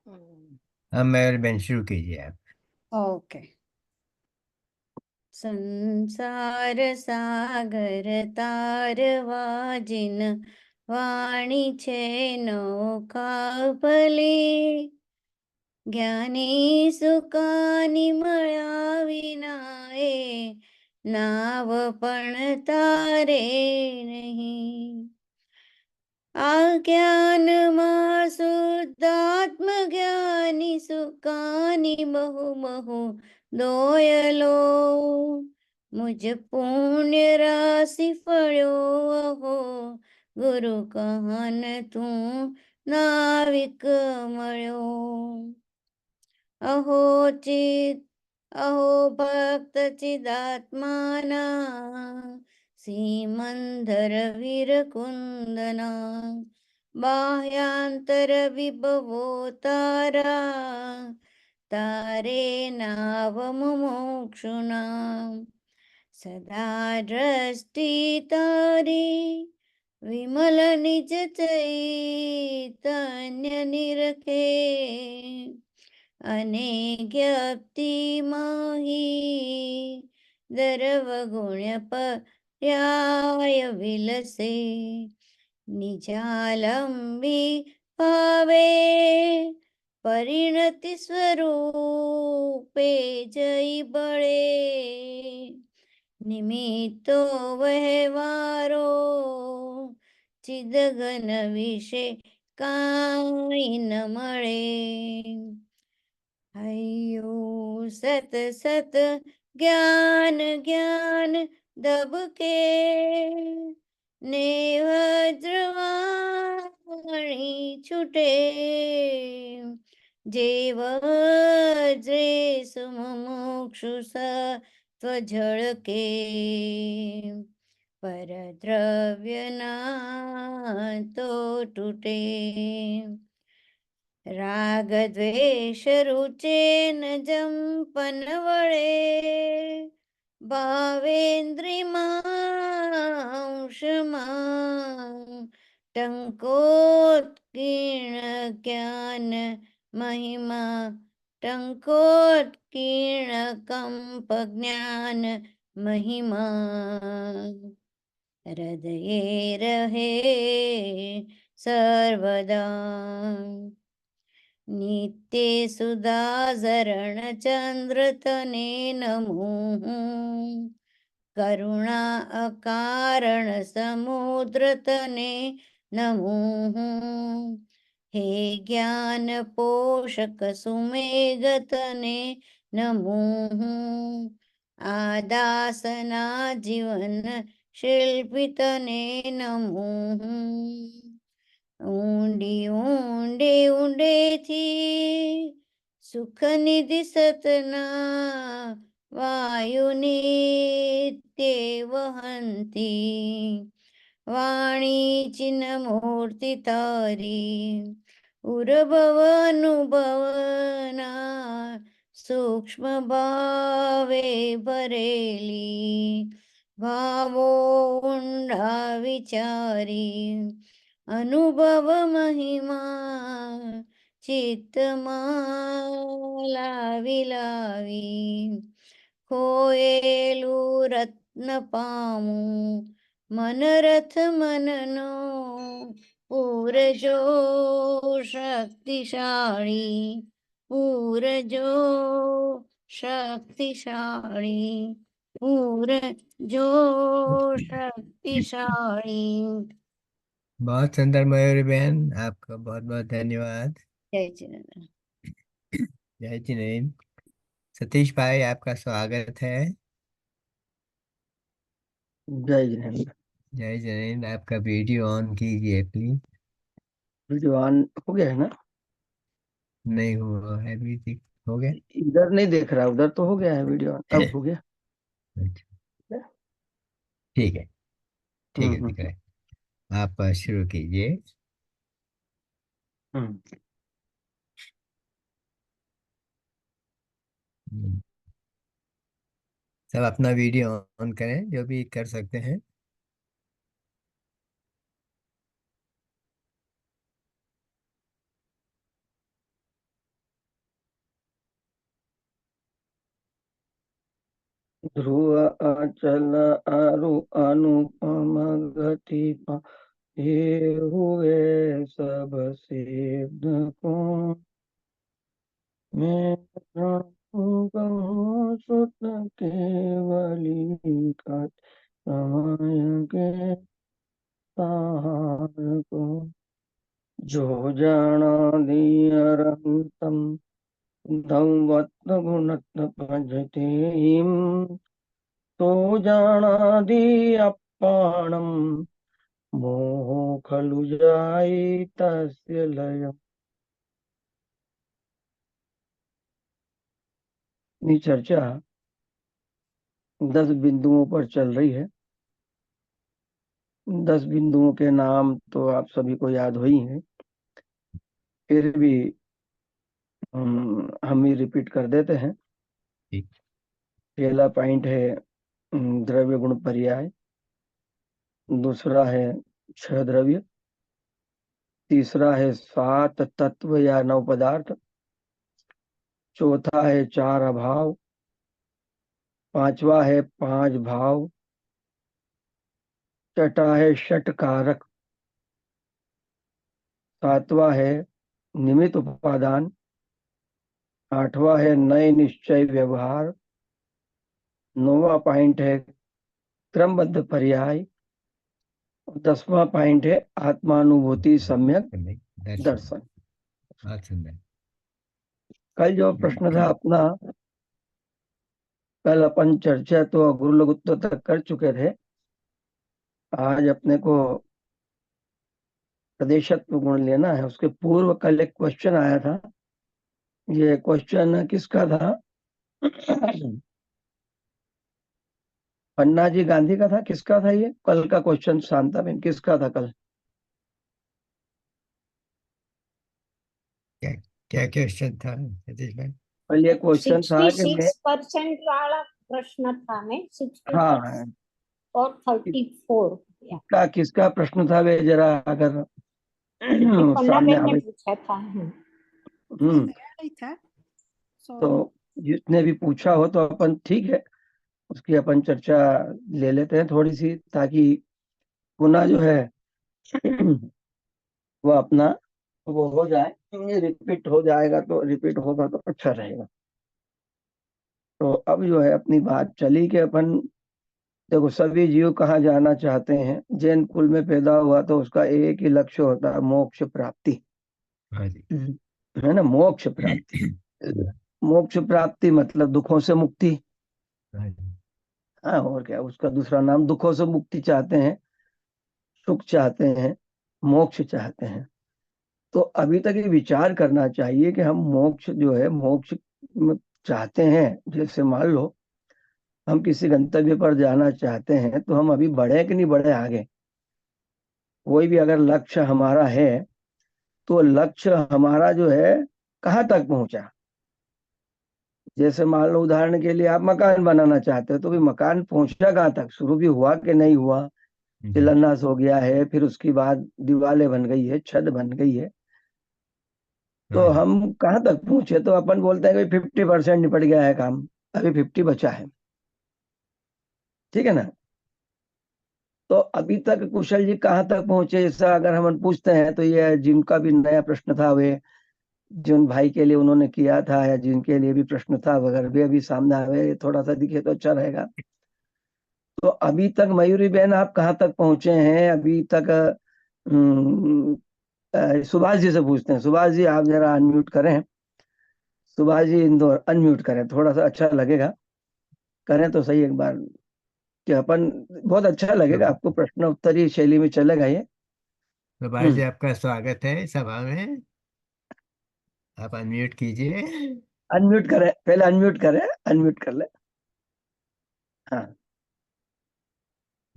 हाँ मैं बेन शुरू कीजिए आप। ओके। संसार सागर तारवा जिन वाणी छे नौका भली ज्ञानी सुकानी મળ્યા વિના એ નાવ પણ તારે નહીં આ જ્ઞાનમાં શુદ્ધાત્મ જ્ઞાની સુકાની બહુ બહુ દોયલો મુજ પુણ્ય રાશિ ફળ્યો અહો ગુરુ કહન તું નાવિક મળ્યો અહો ચિત અહો ભક્ત ચિદાત્માના શ્રીમંદર વીર કુંદના બાહ્યાંતર વિભવો તારા તારે નાવ મુમુક્ષુના સદા દ્રષ્ટિ તારી વિમલ નિજ ચૈતન્ય નિરખે અને જ્ઞપ્તિ માહી દર્વગુણ્ય પર્યાય વિલસે નિજાલંબી ભાવે પરિણતિ સ્વરૂપે જઈ બળે નિમિત્તો વહેવારો ચિદગન વિશે કાંઈ ન મળે હૈયું સત સત જ્ઞાન જ્ઞાન દબકે ને વજ્રવાણી છૂટે જે વજ્રે સુમુક્ષુ સત્વઝળકે પરદ્રવ્યના તો તૂટે રાગ દ્વેષ રૂચે ન જંપન વળે ભાવેન્દ્રિમાંશમાં ટંકોત્કીર્ણ જ્ઞાન મહિમા ટંકોત્કીર્ણ કંપ જ્ઞાન મહિમા હૃદયે રહે સર્વદા નિત્ય સુદાઝરણ ચંદ્ર તને નમું કરુણા અકારણ સમુદ્ર તને નમું હે જ્ઞાન પોષક સુમેઘ તને નમું આ દાસના જીવન શિલ્પી તને નમું ઊંડી ઊંડે ઊંડેથી સુખ નિધિ સતના વાયુ નિત્ય વહંતી વાણી ચિન્હ મૂર્તિ તારી ઉર્ભવ અનુભવના સૂક્ષ્મ ભાવે ભરેલી ભાવો ઊંડા વિચારી અનુભવ મહિમા ચિત્તમાં લાવી લાવી ખોયેલું રત્ન પામું મનરથ મનનો પૂરજો શક્તિશાળી પૂરજો શક્તિશાળી પૂરજો શક્તિશાળી बहुत सुंदर मयूरी बहन, आपका बहुत बहुत धन्यवाद। जय जिनेन्द्र। जय जिनेन्द्र। सतीश भाई आपका स्वागत है। जय जिनेन्द्र। जय जिनेन्द्र, आपका वीडियो ऑन कीजिए प्लीज। वीडियो ऑन हो गया है ना? नहीं हुआ है अभी तक। हो गया? इधर नहीं देख रहा, उधर तो हो गया है वीडियो ऑन। अब हो गया। अच्छा, ठीक है ठीक है, दिख रहा है। आप शुरू कीजिए। हम्म। सब अपना वीडियो ऑन करें, जो भी कर सकते हैं। ध्रुव अचल अरु अनुपम गति ये हुए सब सिद्ध को मैं कहूँ सुत केवली का समय के तार को जो जाना दियरंतम धवत गुणत भजते तो जाना दी अपाणम मोह खलु जाई तस्य लय। ये चर्चा 10 बिंदुओं पर चल रही है। 10 बिंदुओं के नाम तो आप सभी को याद हो ही हैं, फिर भी हम ही रिपीट कर देते हैं। ठीक। पहला पॉइंट है द्रव्य गुण पर्याय, दूसरा है 6 द्रव्य, तीसरा है 7 तत्व या 9 पदार्थ, चौथा है 4 अभाव, पांचवा है 5 भाव, छठा है षट कारक, सातवां है निमित्त उपादान, आठवां है नए निश्चय व्यवहार, 9वां पॉइंट है क्रमबद्ध पर्याय, 10वां पॉइंट है आत्मानुभूति सम्यक दर्शन। बहुत सुंदर। कल जो प्रश्न था अपना, कल अपन चर्चा तो गुरु लघुत्व तक कर चुके थे। आज अपने को प्रदेशत्व गुण लेना है। उसके पूर्व कल एक क्वेश्चन आया था। ये क्वेश्चन किसका था? पन्ना जी गांधी का था? किसका था ये कल का क्वेश्चन? शांता बेन, किसका था कल? क्या क्या क्वेश्चन था सतीश भाई? कल ये क्वेश्चन था कि मैं 66% वाला प्रश्न था में 60% हाँ और 34 या किसका प्रश्न था वे जरा अगर पन्ना सामने बेन ने आवे। पूछा था। हम्म नहीं था तो जिसने भी पूछा हो तो अपन ठीक है, उसकी अपन चर्चा ले लेते हैं थोड़ी सी, ताकि पुनः जो है वो अपना वो हो जाए, रिपीट हो जाएगा तो रिपीट होगा तो अच्छा रहेगा। तो अब जो है अपनी बात चली कि अपन देखो, सभी जीव कहाँ जाना चाहते हैं। जैन कुल में पैदा हुआ तो उसका एक ही लक्ष्य होता है, मोक्ष प्राप्ति। हाँ जी। है ना, मोक्ष प्राप्ति। मोक्ष प्राप्ति मतलब दुखों से मुक्ति। हाँ जी। हाँ, और क्या, उसका दूसरा नाम दुखों से मुक्ति चाहते हैं, सुख चाहते हैं, मोक्ष चाहते हैं। तो अभी तक ये विचार करना चाहिए कि हम मोक्ष जो है मोक्ष चाहते हैं। जैसे मान लो हम किसी गंतव्य पर जाना चाहते हैं तो हम अभी बढ़े कि नहीं बढ़े आगे। कोई भी अगर लक्ष्य हमारा है तो लक्ष्य हमारा जो है कहाँ तक पहुंचा। जैसे मान लो उदाहरण के लिए आप मकान बनाना चाहते हो तो भी मकान पहुंचा कहाँ तक, शुरू भी हुआ कि नहीं हुआ, शिलान्यास हो गया है, फिर उसके बाद दीवारें बन गई है, छत बन गई है, तो हाँ हम कहाँ तक पहुंचे। तो अपन बोलते हैं कि 50% निपट गया है काम, अभी 50 बचा है। ठीक है ना। तो अभी तक कुशल जी कहाँ तक पहुंचे, ऐसा अगर हम पूछते हैं तो ये जिनका भी नया प्रश्न था वे जिन भाई के लिए उन्होंने किया था या जिनके लिए भी प्रश्न था, अगर वे अभी सामने आवे थोड़ा सा दिखे तो अच्छा रहेगा। तो अभी तक मयूरी बहन आप कहाँ तक पहुंचे हैं अभी तक? सुभाष जी से पूछते हैं। सुभाष जी आप जरा अनम्यूट करें। सुभाष जी इंदौर, अनम्यूट करें, थोड़ा सा अच्छा लगेगा। करें तो सही एक बार, कि अपन बहुत अच्छा लगेगा आपको, प्रश्न उत्तरी शैली में चलेगा ये। तो भाई जी, आपका स्वागत है सभा में। आप अनम्यूट कीजिए। अनम्यूट करें, पहले अनम्यूट करें, अनम्यूट कर ले। हाँ,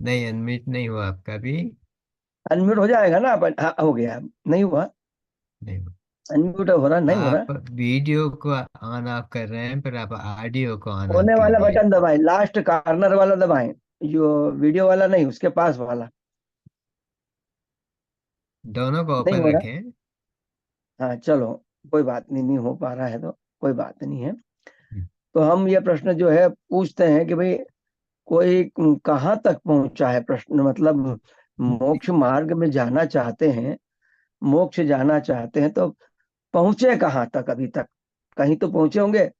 नहीं, अनम्यूट नहीं हुआ आपका भी। अनम्यूट हो जाएगा ना अपन। हाँ, हो गया, नहीं हुआ नहीं हुआ। अनम्यूट, हो रहा नहीं हो रहा। आप वीडियो को ऑन ऑफ कर रहे हैं पर आप ऑडियो को ऑन ऑफ होने वाला कीजिए। बटन दबाएं, लास्ट कार्नर वाला दबाएं, जो वीडियो वाला नहीं, उसके पास वाला। दोनों को नहीं ओपन हो रहा। रखें। हाँ चलो, कोई बात नहीं, नहीं हो पा रहा है तो कोई बात नहीं है। तो हम ये प्रश्न जो है पूछते हैं कि भाई कोई कहाँ तक पहुंचा है, प्रश्न मतलब मोक्ष मार्ग में जाना चाहते हैं, मोक्ष जाना चाहते हैं, तो पहुंचे कहाँ तक अभी तक? कहीं तो पहुंचे होंगे।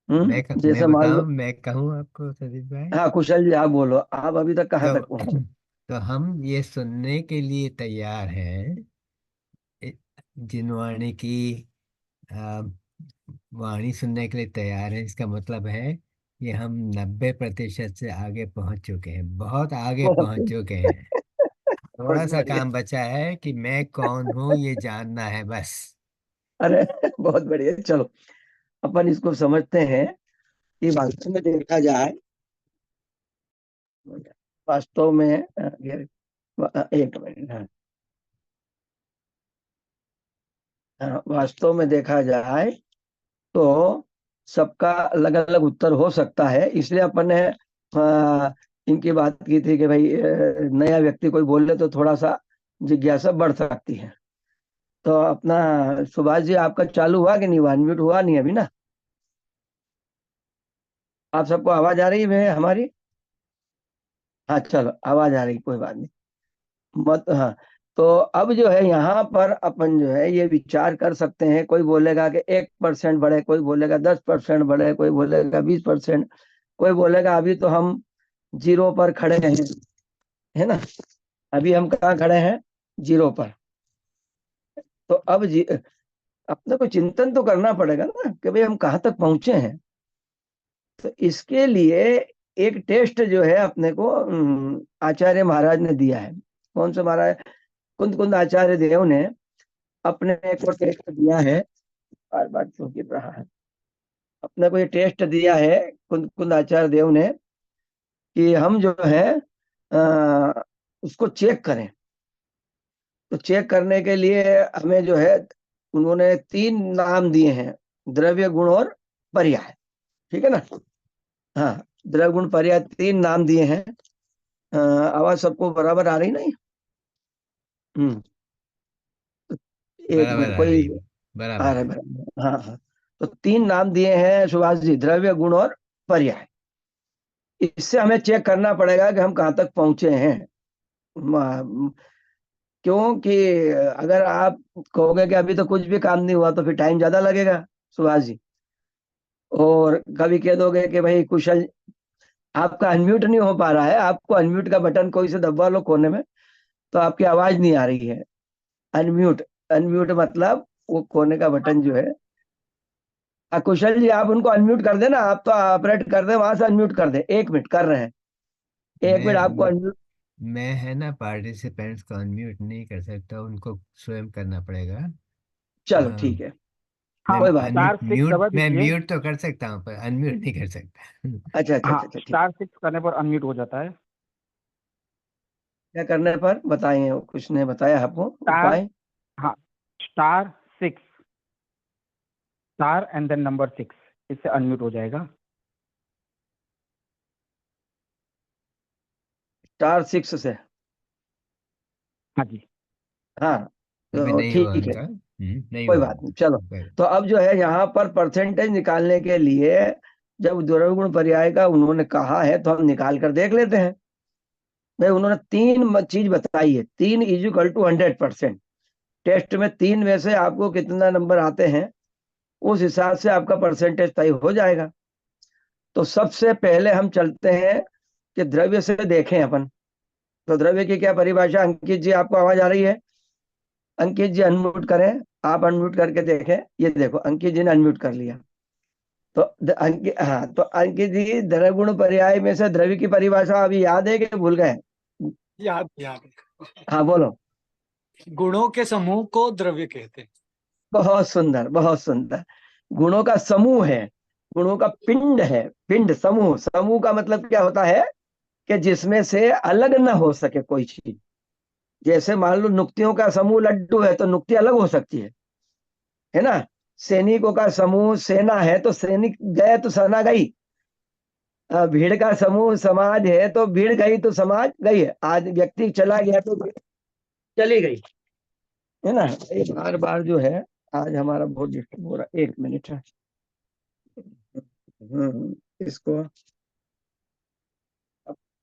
मैं जैसे मान बताऊं, लो, मैं कहूँ आपको संदीप भाई। हाँ कुशल जी आप बोलो, आप अभी तक कहाँ तो तक पहुंचे? तो हम ये सुनने के लिए तैयार हैं, इ- जिनवाणी की आ, वाणी सुनने के लिए तैयार है, इसका मतलब है कि हम 90% से आगे पहुंच चुके हैं, बहुत आगे बहुत पहुंच चुके हैं। थोड़ा सा बढ़िया। काम बचा है कि मैं कौन हूं ये जानना है बस। अरे बहुत बढ़िया, चलो अपन इसको समझते हैं कि वास्तव में देखा जाए, वास्तव में एक मिनट, हाँ हाँ, वास्तव में देखा जाए तो सबका अलग अलग उत्तर हो सकता है, इसलिए अपन ने इनकी बात की थी कि भाई नया व्यक्ति कोई बोले तो थोड़ा सा जिज्ञासा बढ़ सकती है। तो अपना सुभाष जी आपका चालू हुआ कि नहीं, अनम्यूट हुआ नहीं अभी ना? आप सबको आवाज आ रही है हमारी? हाँ चलो, आवाज आ रही, कोई बात नहीं। मत हाँ, तो अब जो है यहाँ पर अपन जो है ये विचार कर सकते हैं, कोई बोलेगा कि 1% बढ़े, कोई बोलेगा 10% बढ़े, कोई बोलेगा 20%, कोई बोलेगा अभी तो हम जीरो पर खड़े हैं, है ना? अभी हम कहाँ खड़े हैं? जीरो पर। तो अब अपने को चिंतन तो करना पड़ेगा ना कि भाई हम कहाँ तक पहुंचे हैं। तो इसके लिए एक टेस्ट जो है अपने को आचार्य महाराज ने दिया है। कौन सा महाराज? कुंद कुंद आचार्य देव ने अपने को टेस्ट दिया है। बार बार क्यों गिर रहा है? अपने को ये टेस्ट दिया है कुंद कुंद आचार्य देव ने कि हम जो है उसको चेक करें। तो चेक करने के लिए हमें जो है उन्होंने 3 नाम दिए हैं, द्रव्य गुण और पर्याय। ठीक है ना? हाँ, द्रव्य गुण पर्याय 3 नाम दिए हैं। आवाज सबको बराबर आ रही नहीं? हम्म एक बराबर मिनट, आ कोई रही है, आ बराबर रहा है है। बराबर, हाँ हाँ। तो 3 नाम दिए हैं सुभाष जी, द्रव्य गुण और पर्याय। इससे हमें चेक करना पड़ेगा कि हम कहाँ तक पहुंचे हैं। क्योंकि अगर आप कहोगे कि अभी तो कुछ भी काम नहीं हुआ तो फिर टाइम ज्यादा लगेगा सुभाष जी। और कभी कह दोगे कि भाई कुशल आपका अनम्यूट नहीं हो पा रहा है, आपको अनम्यूट का बटन कोई से दबा लो कोने में, तो आपकी आवाज नहीं आ रही है। अनम्यूट, अनम्यूट मतलब वो कोने का बटन जो है। कुशल जी आप उनको अनम्यूट कर देना, आप तो ऑपरेट कर दे, वहां से अनम्यूट कर दे, 1 मिनट कर रहे हैं, 1 मिनट आपको मैं अनम्यूट। मैं है ना, पार्टिसिपेंट्स को अनम्यूट नहीं कर सकता, उनको स्वयं करना पड़ेगा। चलो हाँ, ठीक है, मैं हाँ कोई बात नहीं। स्टार सिक्स दबा मैं दीजिए। म्यूट तो कर सकता हूँ पर अनम्यूट नहीं कर सकता। अच्छा अच्छा हाँ अच्छा अच्छा, ठीक। स्टार सिक्स करने पर अनम्यूट हो जाता है। क्या करने पर बताइए, कुछ ने बताया आपको स्टार, उपाय? हाँ star six, star and then number 6, इससे अनम्यूट हो जाएगा। स्टार 6 से? हाँ जी। हाँ अभी तो नहीं हुआ ठीक है, उनका, नहीं कोई हुआ बात नहीं, चलो। उनका। तो अब जो है यहाँ पर परसेंटेज निकालने के लिए जब द्रव्यगुण पर्याय का उन्होंने कहा है तो हम निकाल कर देख लेते हैं। भाई उन्होंने 3 चीज बताई है, 3 = 100%। टेस्ट में 3 में से आपको कितना नंबर आते हैं उस हिसाब से आपका परसेंटेज तय हो जाएगा। तो सबसे पहले हम चलते हैं कि द्रव्य से देखें अपन। तो द्रव्य की क्या परिभाषा, अंकित जी आपको आवाज आ रही है? अंकित जी अनम्यूट करें, आप अनम्यूट करके देखें। ये देखो अंकित जी ने अनम्यूट कर लिया। तो अंकित, हाँ तो अंकित जी द्रव्य गुण पर्याय में से द्रव्य की परिभाषा अभी याद है कि भूल गए? याद याद है। हाँ बोलो। गुणों के समूह को द्रव्य कहते हैं। बहुत सुंदर, बहुत सुंदर। गुणों का समूह है, गुणों का पिंड है। पिंड, समूह, समूह का मतलब क्या होता है कि जिसमें से अलग न हो सके कोई चीज। जैसे मान लो नुक्तियों का समूह लड्डू है तो नुक्ति अलग हो सकती है ना? सैनिकों का समूह सेना है तो सैनिक गए तो सेना गई। भीड़ का समूह समाज है तो भीड़ गई तो समाज गई है। आज व्यक्ति चला गया तो भीड़ चली गई, है ना? ये बार बार जो है, आज हमारा बहुत डिस्टर्ब हो रहा है, 1 मिनट है। इसको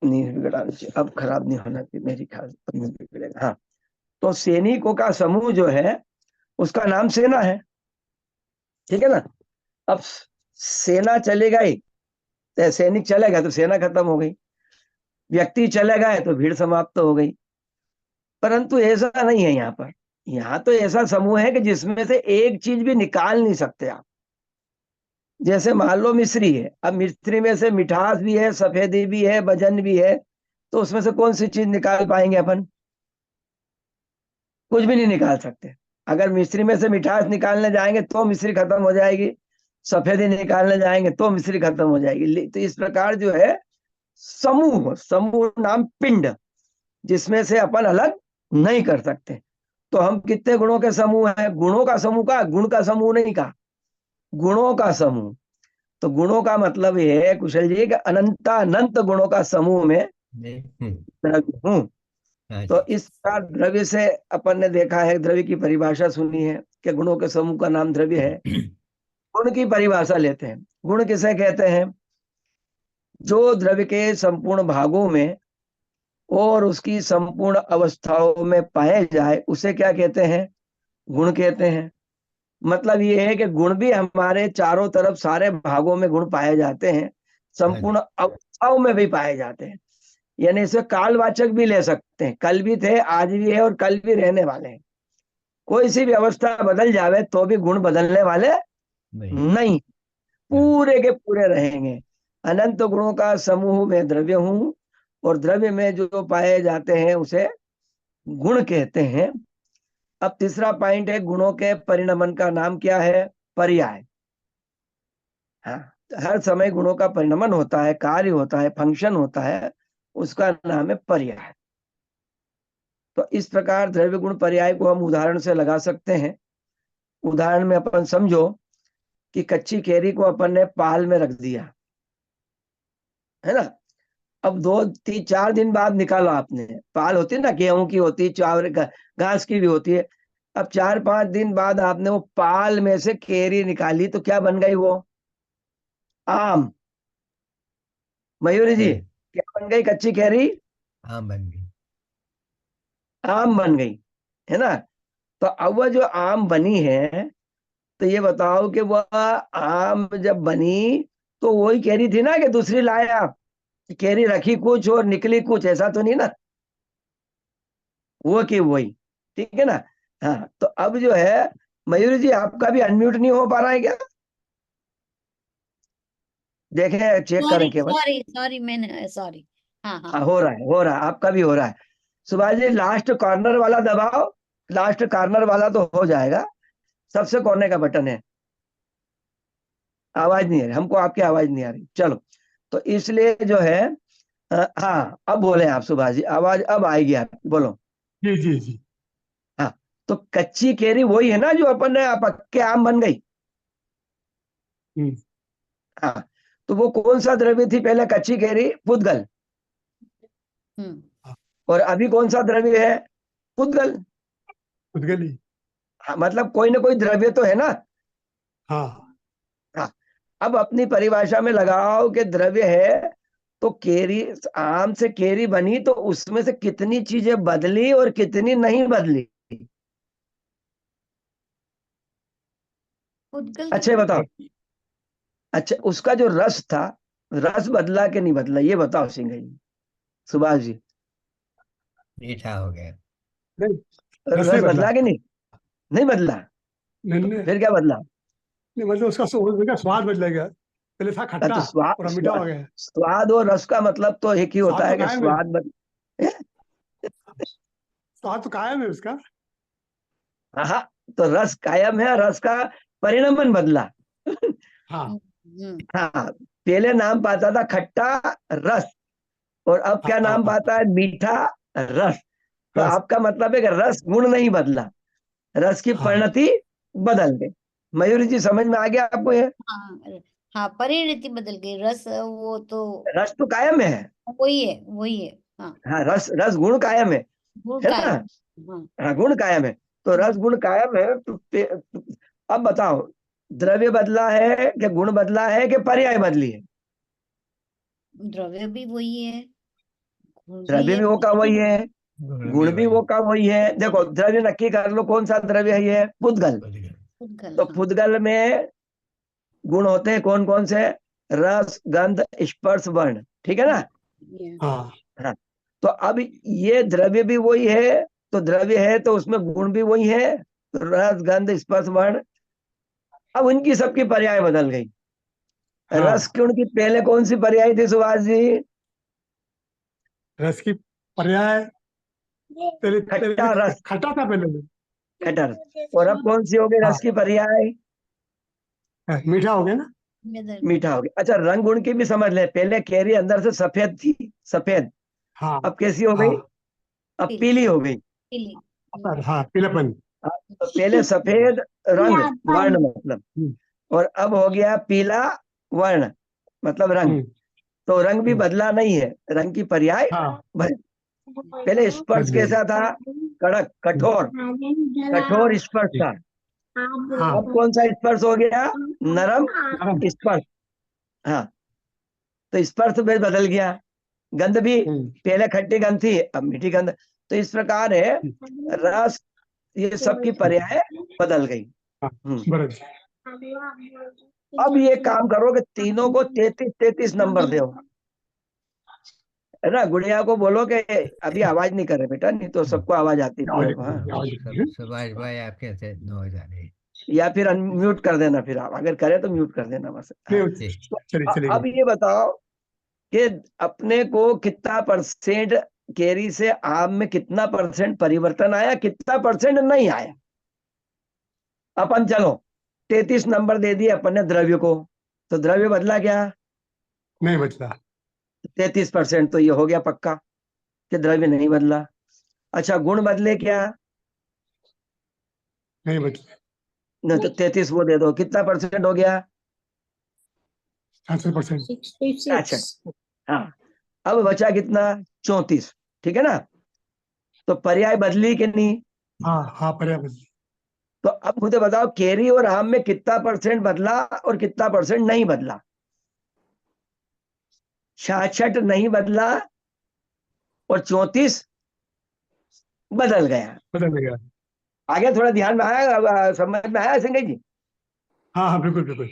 नहीं बिगड़ाना चाहिए, अब खराब नहीं होना चाहिए मेरी ख्याल से, अब नहीं बिगड़ेगा। हाँ, तो सैनिकों का समूह जो है उसका नाम सेना है, ठीक है ना। अब सेना चले गई तो सैनिक चले गए तो सेना खत्म हो गई, व्यक्ति चले गए तो भीड़ समाप्त हो गई। परंतु ऐसा नहीं है यहाँ पर। यहाँ तो ऐसा समूह है कि जिसमें से एक चीज भी निकाल नहीं सकते आप। जैसे मान लो मिश्री है, अब मिश्री में से मिठास भी है, सफेदी भी है, वजन भी है, तो उसमें से कौन सी चीज निकाल पाएंगे अपन? कुछ भी नहीं निकाल सकते। अगर मिश्री में से मिठास निकालने जाएंगे तो मिश्री खत्म हो जाएगी, सफेदी निकालने जाएंगे तो मिश्री खत्म हो जाएगी। तो इस प्रकार जो है समूह, समूह नाम पिंड, जिसमें से अपन अलग नहीं कर सकते। तो हम कितने गुणों के समूह हैं? गुणों का समूह का, गुण का समूह नहीं का, गुणों का समूह। तो गुणों का मतलब ये है कुशल जी कि अनंत गुणों का समूह में नहीं, द्रव्य हूं। हाँ तो जी। इस प्रकार द्रव्य से अपन ने देखा है, द्रव्य की परिभाषा सुनी है कि गुणों के समूह का नाम द्रव्य है। गुण की परिभाषा लेते हैं। गुण किसे कहते हैं? जो द्रव्य के संपूर्ण भागों में और उसकी संपूर्ण अवस्थाओं में पाए जाए उसे क्या कहते हैं? गुण कहते हैं। मतलब ये है कि गुण भी हमारे चारों तरफ सारे भागों में गुण पाए जाते हैं, संपूर्ण अवस्थाओं में भी पाए जाते हैं। यानी इसे कालवाचक भी ले सकते हैं, कल भी थे, आज भी है और कल भी रहने वाले हैं। कोई सी भी अवस्था बदल जावे तो भी गुण बदलने वाले नहीं। नहीं, पूरे के पूरे रहेंगे। अनंत गुणों का समूह में द्रव्य हूं, और द्रव्य में जो पाए जाते हैं उसे गुण कहते हैं। अब तीसरा पॉइंट है, गुणों के परिणमन का नाम क्या है? पर्याय। हाँ, हर समय गुणों का परिणमन होता है, कार्य होता है, फंक्शन होता है, उसका नाम है पर्याय। तो इस प्रकार द्रव्य गुण पर्याय को हम उदाहरण से लगा सकते हैं। उदाहरण में अपन समझो कि कच्ची केरी को अपन ने पाल में रख दिया, है ना। अब 2-3-4 दिन बाद निकाला आपने, पाल होती है ना, गेहूं की होती है, चावल घास की भी होती है। अब 4-5 दिन बाद आपने वो पाल में से केरी निकाली तो क्या बन गई? वो आम। मयूरी जी, हाँ, क्या बन गई? कच्ची केरी आम बन गई। आम बन गई, है ना। तो अब वह जो आम बनी है, तो ये बताओ कि वह आम जब बनी तो वही केरी थी ना कि दूसरी लाया? केरी रखी कुछ और निकली कुछ, ऐसा तो नहीं ना। वो की वही, ठीक है ना। हाँ, तो अब जो है मयूरी जी, आपका भी अनम्यूट नहीं हो पा रहा है क्या? देखें, चेक सॉरी करें केवल। सॉरी सॉरी, मैंने सॉरी। हाँ हाँ। हाँ, हो रहा है, हो रहा है, आपका भी हो रहा है। सुभाष जी, लास्ट कॉर्नर वाला दबाओ, लास्ट कॉर्नर वाला तो हो जाएगा, सबसे कोने का बटन है। आवाज नहीं आ रही हमको, आपकी आवाज नहीं आ रही। चलो, तो इसलिए जो है हाँ, अब बोले आप सुभाष जी, आवाज अब आएगी, आप बोलो। जी जी जी। हाँ, तो कच्ची केरी वही है ना जो अपन ने पक्के आम बन गई। हम्म, हाँ, तो वो कौन सा द्रव्य थी पहले? कच्ची केरी, पुद्गल। हम्म। और अभी कौन सा द्रव्य है? पुद्गल। उदगली। हाँ, मतलब कोई ना कोई द्रव्य तो है ना। हाँ हाँ, अब अपनी परिभाषा में लगाओ कि द्रव्य है, तो केरी, आम से केरी बनी तो उसमें से कितनी चीजें बदली और कितनी नहीं बदली? उद्गल अच्छा, ये तो बताओ। अच्छा, उसका जो रस था, रस बदला कि नहीं बदला, ये बताओ सिंह जी, सुभाष जी। मीठा हो गया। नहीं, रस रस नहीं बदला। बदला कि नहीं? नहीं बदला। नहीं नहीं फिर क्या बदला? नहीं, मतलब उसका स्वाद बदल गया। पहले था खट्टा तो स्वाद, और अब मीठा हो गया। स्वाद और रस का मतलब तो एक ही होता स्वाद तो है कि कायम है। स्वाद स्वाद तो कायम है उसका। हाँ, तो रस कायम है, रस का परिणमन बदला। हाँ हाँ, पहले नाम पाता था खट्टा रस, और अब हाँ क्या हाँ नाम हाँ, पाता है? मीठा रस। तो रस। आपका मतलब है कि रस गुण नहीं बदला, रस की हाँ परिणति बदल गई। मयूरी जी, समझ में आ गया आपको ये? हाँ। हाँ, परिणति बदल गई, रस वो तो रस तो कायम है। वही है, वही है। हाँ, हाँ, रस रस गुण कायम गुण है का ना। है। हाँ। हाँ, गुण कायम है। तो रस गुण कायम है, तो अब बताओ, द्रव्य बदला है कि गुण बदला है कि पर्याय बदली है? द्रव्य भी वही है। द्रव्य भी वो का वही है, गुण भी वो का वही है। देखो द्रव्य नक्की कर लो, कौन सा द्रव्य है ये? पुद्गल। उद्गल, तो हाँ। पुद्गल में गुण होते हैं कौन कौन से? रस, गंध, स्पर्श, वर्ण, ठीक है ना? ये, हाँ हाँ। तो अब ये द्रव्य भी वही है, तो द्रव्य है तो उसमें गुण भी वही है, तो रस, गंध, स्पर्श, वर्ण। अब उनकी सबकी पर्याय बदल गई। हाँ। रस गुण की पहले कौन सी पर्याय थी सुभाष जी? रस की पर्याय पहले खट्टा पहले रस, खट्टा था पहले में। खट्टा रस। और अब कौन सी हो गई हाँ रस की पर्याय? मीठा हो गया ना। इधर, मीठा हो गया। अच्छा रंग गुण की भी समझ ले, पहले केरी अंदर से सफेद थी, सफेद, हाँ अब कैसी हो हाँ गई? अब पीली, पीली हो गई। पीली, हाँ पीलापन। हाँ, तो पहले सफेद रंग, वर्ण मतलब, हम्म, और अब हो गया पीला वर्ण मतलब रंग। हम्म, तो रंग भी हम्म, बदला नहीं है, रंग की पर्याय हाँ बदल। पहले स्पर्श बदली। कैसा था? कड़क, कठोर, कठोर स्पर्श था। हाँ अब कौन सा स्पर्श हो गया? नरम नरम। स्पर्श। हाँ, तो स्पर्श में बदल गया। गंध भी हम्म, पहले खट्टी गंध थी, अब मीठी गंध। तो इस प्रकार है रस, ये सब की पर्याय बदल गई। हाँ हम्म। बरस। अब ये काम करो कि तीनों को 33-33 नंबर दो, है ना? गुड़िया को बोलो कि अभी आवाज नहीं करे बेटा, नहीं तो सबको आवाज आती है आवाज पूरे को। हाँ, आवाज सुभाष भाई आपके से 9,000 है। या फिर अनम्यूट कर देना, फिर आप अगर करे तो म्यूट कर देना बस। हाँ। नहीं ठीक। चलिए अब चलेगी। ये बताओ कि अपने को कितना परसेंट केरी से आम में कितना परसेंट परिवर्तन आया, कितना परसेंट नहीं आया? अपन चलो 33 नंबर दे दिए अपन ने द्रव्य को, तो द्रव्य बदला क्या? नहीं बचता। 33%। तो ये हो गया पक्का कि द्रव्य नहीं बदला। अच्छा गुण बदले क्या? नहीं बचता। नहीं, तो 33 वो दे दो, कितना परसेंट हो गया? 66%। 66। हाँ, अब बचा कितना? 34, ठीक है ना? तो पर्याय बदली कि नहीं? हाँ हाँ पर्याप्त। तो अब मुझे बताओ केरी और आम में कितना परसेंट बदला और कितना परसेंट नहीं बदला? 66 नहीं बदला और 34 बदल गया। बदल गया। आगे थोड़ा ध्यान में आया? समझ में आया संजय जी? हाँ हाँ बिल्कुल बिल्कुल।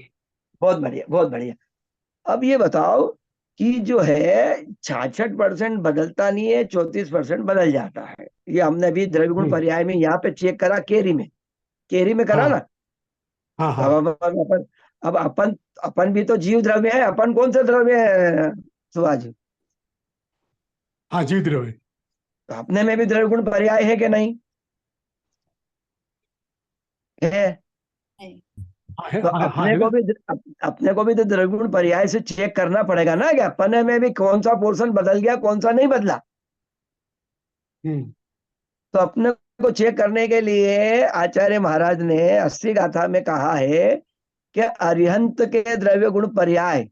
बहुत बढ़िया, बहुत बढ़िया। अब ये बताओ कि जो है 66% बदलता नहीं है, 34% बदल जाता है। ये हमने अभी द्रव्य गुण पर्याय में यहाँ पे चेक करा, केरी में, केरी में करा हाँ ना। हाँ अब हाँ अपन अपन भी तो जीव द्रव्य है। अपन कौन सा द्रव्य है सुभाष? हाँ जीवित रहो। तो अपने में भी द्रव्य गुण पर्याय है कि नहीं है? नहीं, हाँ है तो हाँ हाँ है ना। अपने को भी तो द्रव्य गुण पर्याय से चेक करना पड़ेगा ना कि अपने में भी कौन सा पोर्शन बदल गया, कौन सा नहीं बदला। हम्म तो अपने को चेक करने के लिए आचार्य महाराज ने 80 गाथा में कहा है कि अरिहंत के द्रव्य गुण पर्याय,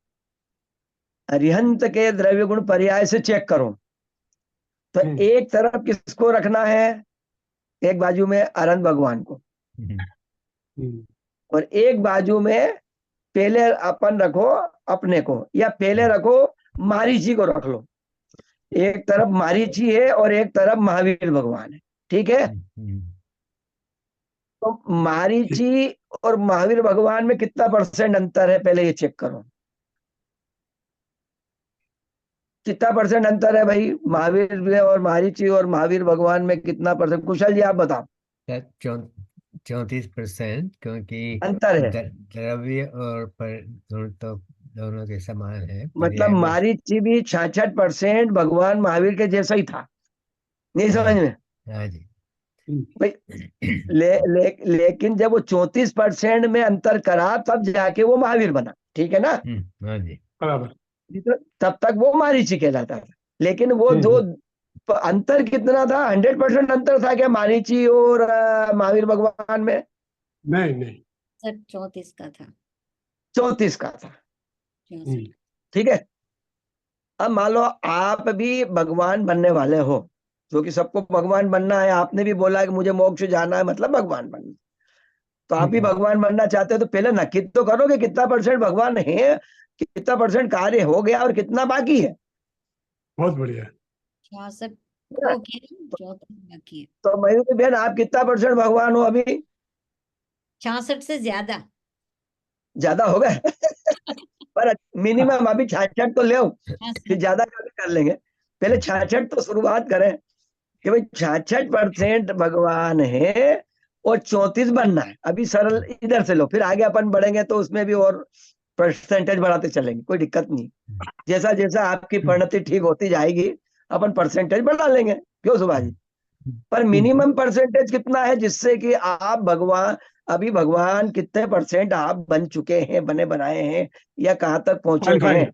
अरिहंत के द्रव्य गुण पर्याय से चेक करो। तो हम्म एक तरफ किसको रखना है? एक बाजू में अरहंत भगवान को, हम्म और एक बाजू में पहले अपन रखो अपने को, या पहले रखो मारीची को रख लो। एक तरफ मारीची है और एक तरफ महावीर भगवान है, ठीक है? तो ठीक। मारीची और महावीर भगवान में कितना परसेंट अंतर है, पहले ये चेक करो। कितना परसेंट अंतर है भाई महावीर में और मारीची और महावीर भगवान में? कितना परसेंट कुशल जी आप बताओ? 34%, क्योंकि अंतर है। द्रव्य और पर गुण तो दोनों के समान है, मतलब पर्याय में। मारीची भी 66% भगवान महावीर के जैसा ही था, नहीं हाँ समझ जी, में हाँ जी। भाई? लेकिन जब वो 34% में अंतर करा तब जाके वो महावीर बना, ठीक है ना? हाँ जी। बराबर। नहीं तो तब तक वो मारीची कहलाता था। लेकिन वो दो हम्म अंतर कितना था? 100% अंतर था क्या मारीची और महावीर भगवान में? नहीं नहीं। सर 34 का था, 34 का था, 64। ठीक है? अब मान लो आप भी भगवान बनने वाले हो, क्योंकि सबको भगवान बनना है। आपने भी बोला कि मुझे मोक्ष जाना है, मतलब भगवान बनना। तो आप भी हम्म, भगवान बनना चाहते हो, तो पहले नक्की तो करो कि कितना परसेंट भगवान है, कितना परसेंट कार्य हो गया और कितना बाकी है। बहुत बढ़िया। 66 हो गए, 34 बाकी है। तो मयूरी बहन आप कितना परसेंट भगवान हो अभी? 66 से ज्यादा। ज्यादा हो गए पर मिनिमम अभी 66 तो ले आओ, फिर ज्यादा कर लेंगे। पहले 66 तो शुरुआत करें कि भाई 66% भगवान है और 34 बनना है। अभी सरल इधर से लो, फिर आगे अपन बढ़ेंगे तो उसमें भी और परसेंटेज बढ़ाते चलेंगे, कोई दिक्कत नहीं। जैसा जैसा आपकी परिणति ठीक होती जाएगी अपन परसेंटेज बढ़ा लेंगे, क्यों सुभाष जी? पर मिनिमम परसेंटेज कितना है जिससे कि आप भगवान, अभी भगवान कितने परसेंट आप बन चुके हैं, बने बनाए हैं, या कहाँ तक पहुंचे हैं?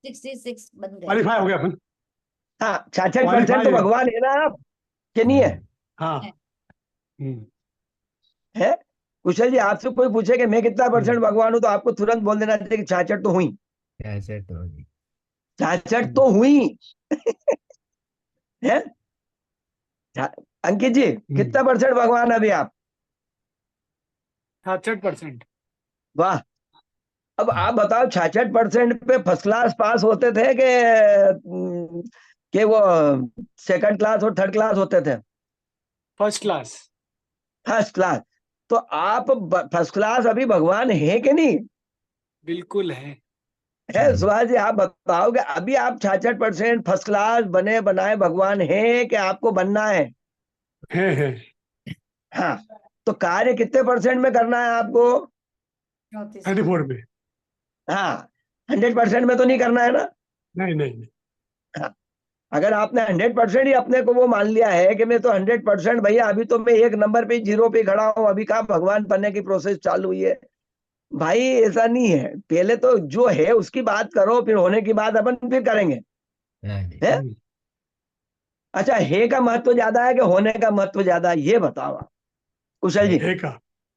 45 66 बन गए। क्वालिफाई हो गया अपन। हाँ, 66% तो Qualify है। भगवान है ना आप, कि नहीं है? हाँ। है। है कुशल जी, आपसे कोई पूछे कि मैं कितना परसेंट भगवान हूं, तो आपको तुरंत बोल देना चाहिए कि 66 तो हुई, 66 तो होगी। 66 तो हुई है। अंकित जी कितना परसेंट भगवान अभी आप? 66%। वाह। अब आप बताओ 66% पे फर्स्ट क्लास पास होते थे कि वो सेकंड क्लास और थर्ड क्लास होते थे? First class. First class. तो आप फर्स्ट क्लास अभी भगवान है कि नहीं? बिल्कुल है। है सुभाष जी, आप बताओ कि अभी आप 66% फर्स्ट क्लास बने बनाए भगवान हैं कि आपको बनना है? है। हाँ, तो कार्य कितने परसेंट में करना है आपको? 34। 34 में। हाँ, 100% में तो नहीं करना है ना? नहीं नहीं नहीं। हाँ, अगर आपने 100% ही अपने को वो मान लिया है कि मैं तो 100% भैया, अभी तो मैं एक नंबर पे जीरो पे खड़ा हूं, अभी कहाँ भगवान बनने की प्रोसेस चालू हुई है, भाई ऐसा नहीं है। पहले तो जो है उसकी बात करो, फिर होने की बात अपन फिर करेंगे। हाँ जी। है? अच्छा, है का महत्व ज्यादा है कि होने का महत्व ज्यादा है, ये बताओ आप कुशल जी। है का।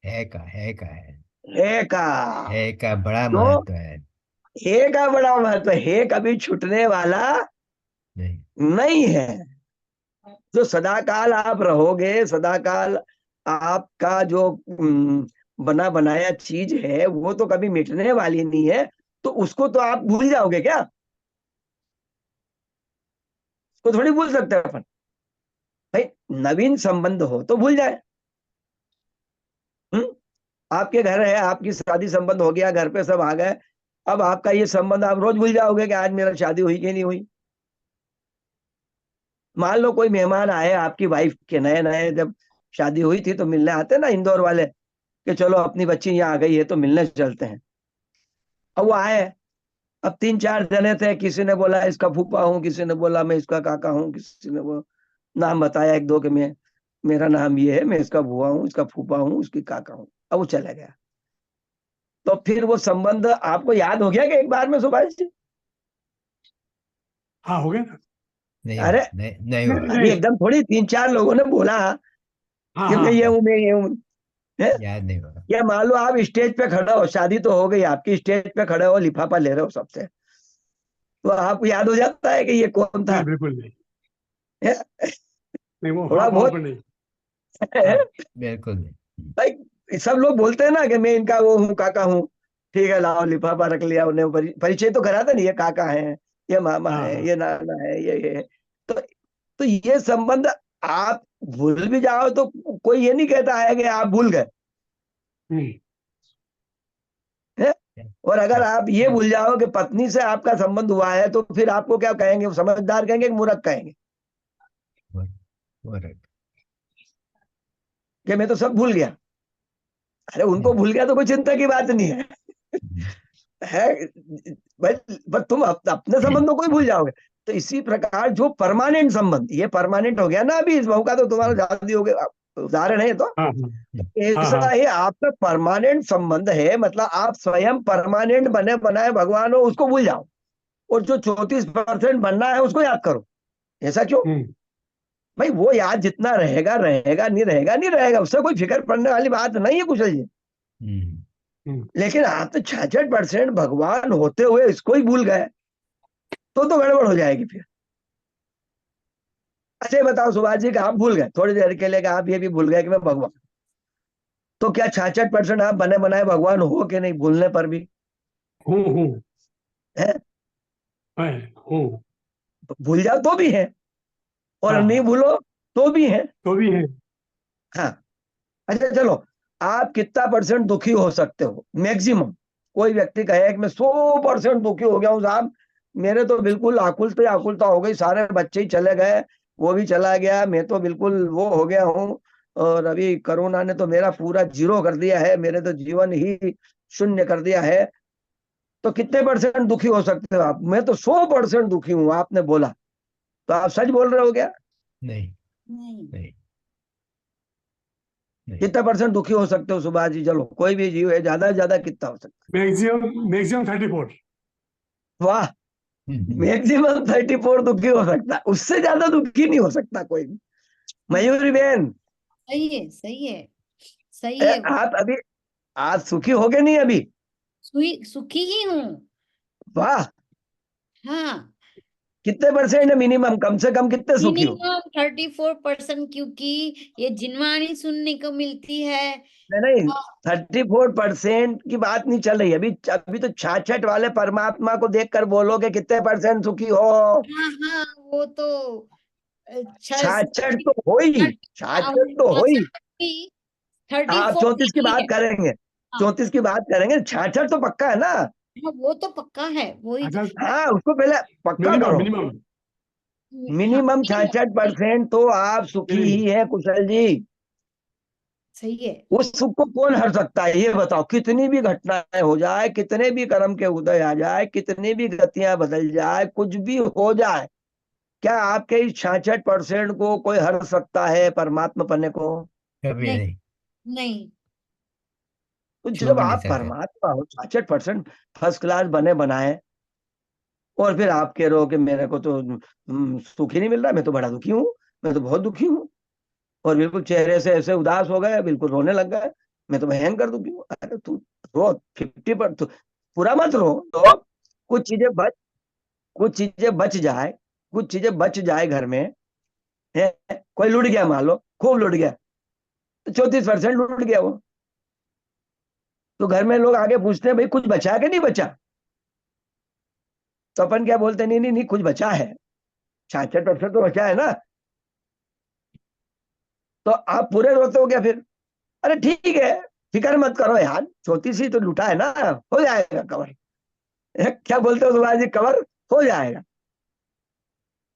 है का बड़ा तो महत्व है। हे का बड़ा महत्व, हे कभी छूटने वाला नहीं। नहीं है। जो सदाकाल आप रहोगे, सदाकाल आपका जो बना बनाया चीज है वो तो कभी मिटने वाली नहीं है, तो उसको तो आप भूल जाओगे क्या? उसको थोड़ी भूल सकते हैं अपन। भाई नवीन संबंध हो तो भूल जाए। हम्म आपके घर है, आपकी शादी संबंध हो गया, घर पे सब आ गए, अब आपका ये संबंध आप रोज भूल जाओगे कि आज मेरा शादी हुई कि नहीं हुई। मान लो कोई मेहमान आए आपकी वाइफ के, नए नए जब शादी हुई थी तो मिलने आते ना इंदौर वाले, कि चलो अपनी बच्ची यहाँ आ गई है तो मिलने चलते हैं। अब वो आए, अब 3-4 जने थे, किसी ने बोला इसका फूफा हूँ, किसी ने बोला मैं इसका काका हूँ, किसी ने वो नाम बताया एक दो कि मैं, मेरा नाम ये है, मैं इसका बुआ हूँ, इसका फूफा हूँ, उसकी काका हूँ। अब वो चला गया, तो फिर वो संबंध आपको याद हो गया कि एक बार में सुभाष जी? हाँ हो गया ना। नहीं अरे हुआ, नहीं नहीं हुआ। अभी नहीं। एकदम थोड़ी 3-4 लोगों ने बोला हाँ कि हाँ मैं ये हाँ। हूँ, मैं ये हूँ। है? याद नहीं हुआ। या मान लो आप स्टेज पे खड़े हो, शादी तो हो गई आपकी, स्टेज पे खड़े हो, लिफाफा ले रहे हो सबसे, तो आपको याद हो जाता है कि ये कौन था? नहीं बिल्कुल नहीं। है? नहीं वो थोड़ा हाँ पाँव बहुत पर नहीं। है। हाँ बिल्कुल नहीं। भाई सब लोग बोलते हैं ना कि मैं इनका वो हूँ, काका हूँ, ठीक है लाओ लिफाफा रख लिया, उन्हें परिचय तो कराता नहीं, ये काका है, ये मामा हाँ है, हाँ। ये नाना है, ये तो तो ये संबंध आप भूल भी जाओ तो कोई ये नहीं कहता है कि आप भूल गए। हम्म। है? और अगर आप ये भूल जाओ कि पत्नी से आपका संबंध हुआ है तो फिर आपको क्या कहेंगे? वो समझदार कहेंगे कि मूर्ख कहेंगे वो रख। कि मैं तो सब भूल गया? अरे उनको भूल गया तो कोई चिंता की बात नहीं है। है भाई, बस तुम अपने संबंधों को ही भूल जाओगे। तो इसी प्रकार जो परमानेंट संबंध, ये परमानेंट हो गया ना, अभी इस बहू का तो तुम्हारा शादी हो गया, उदाहरण है, तो हाँ हाँ हाँ ऐसा हाँ। ही आपका परमानेंट संबंध है, मतलब आप स्वयं परमानेंट बने बनाए भगवान हो, उसको भूल जाओ, और जो 34% बनना है उसको याद करो। ऐसा क्यों? हम्म। भाई वो याद जितना रहेगा रहेगा, नहीं रहेगा नहीं रहेगा, उससे कोई फिक्र पड़ने वाली बात नहीं है कुशल जी। हम्म। हम्म। लेकिन आप तो 66% भगवान होते हुए इसको ही भूल गए, तो गड़बड़ हो जाएगी फिर। अच्छा ये बताओ सुभाष जी कि आप भूल गए थोड़ी देर के लिए, कि आप ये भी भूल गए कि मैं भगवान, तो क्या 66% आप बने बनाए भगवान हो कि नहीं भूलने पर भी? हूँ है? है हूँ। भूल जाओ तो भी है, और हाँ। नहीं भूलो तो भी है। तो भी है। हाँ। अच्छा चलो, आप कितना % दुखी हो सकते हो मैक्सिमम? कोई व्यक्ति कहे कि मैं 100% दुखी हो गया हूँ साहब, मेरे तो बिल्कुल आकुलता हो गई, सारे बच्चे ही चले गए, वो भी चला गया, मैं तो बिल्कुल वो हो गया हूँ, और अभी कोरोना ने तो मेरा पूरा 0 कर दिया है, मेरे तो जीवन ही शून्य कर दिया है। तो कितने % दुखी हो सकते हो आप? मैं तो 100% दुखी हूँ, आपने बोला, तो आप सच बोल रहे हो क्या? नहीं, नहीं। नहीं, नहीं। कितने % दुखी हो सकते हो सुभाष जी? चलो, कोई भी जीव है, ज्यादा से ज्यादा कितना हो सकता मैक्सिमम 34। है? वाह, मैक्सिमम 34 दुखी हो सकता है, उससे ज्यादा दुखी नहीं हो सकता कोई भी। मयूरी बहन, सही है, सही है, सही है। आप अभी आज सुखी हो गए नहीं अभी? सुखी ही हूँ। वाह, हाँ, कितने % है मिनिमम, कम से कम कितने सुखी हो? मिनिमम 34%, क्योंकि ये जिनवाणी सुनने को मिलती है। नहीं नहीं, हाँ 34% की बात नहीं चल रही अभी। अभी तो 66 वाले परमात्मा को देखकर बोलोगे कितने % सुखी हो। हाँ, वो तो 66 तो हो ही, 66 तो हो ही। आप 34 34 की नहीं बात है। करेंगे, हाँ 34 की बात करेंगे, 66 तो पक्का है ना? हाँ, वो तो पक्का है, वही। अच्छा, हाँ, उसको पहले पक्का मिनिमम करो। मिनिमम हाँ मिनिमम minimum, 66% तो आप सुखी मिनिमम। ही है कुशल जी। सही है। उस सुख को कौन हर सकता है ये बताओ? कितनी भी घटनाएं हो जाए, कितने भी कर्म के उदय आ जाए, कितनी भी गतियां बदल जाए, कुछ भी हो जाए, क्या आपके इस 66% को कोई हर सकता है परमात्मा पन्ने को? कभी नहीं, नहीं। नहीं। तो छू जब भी नहीं आप सकते। परमात्मा हो, 66% फर्स्ट क्लास बने बनाए, और फिर आप कह रहे हो कि मेरे को तो सुख ही नहीं मिल रहा, मैं तो बड़ा दुखी हूँ, मैं तो बहुत दुखी हूँ, और बिल्कुल चेहरे से ऐसे उदास हो गए, बिल्कुल रोने लग गए, मैं तो भयंकर दुखी हूँ। अरे तू रो, 50% तो पूरा मत रो, तो कुछ चीजें बच कुछ चीजें बच जाए, कुछ चीजें बच जाए घर में, है? कोई लुट गया, मान लो खूब लुट गया, तो 34% लुट गया वो, तो घर में लोग आगे पूछते हैं भाई कुछ बचा कि नहीं बचा? तो अपन क्या बोलते हैं, नहीं नहीं नहीं, कुछ बचा है, 66% तो बचा है ना। तो आप पूरे रोते हो क्या फिर? अरे ठीक है, फिक्र मत करो यार, छोटी सी तो लुटा है ना, हो जाएगा कवर। क्या बोलते हो सुभाष जी? कवर हो जाएगा,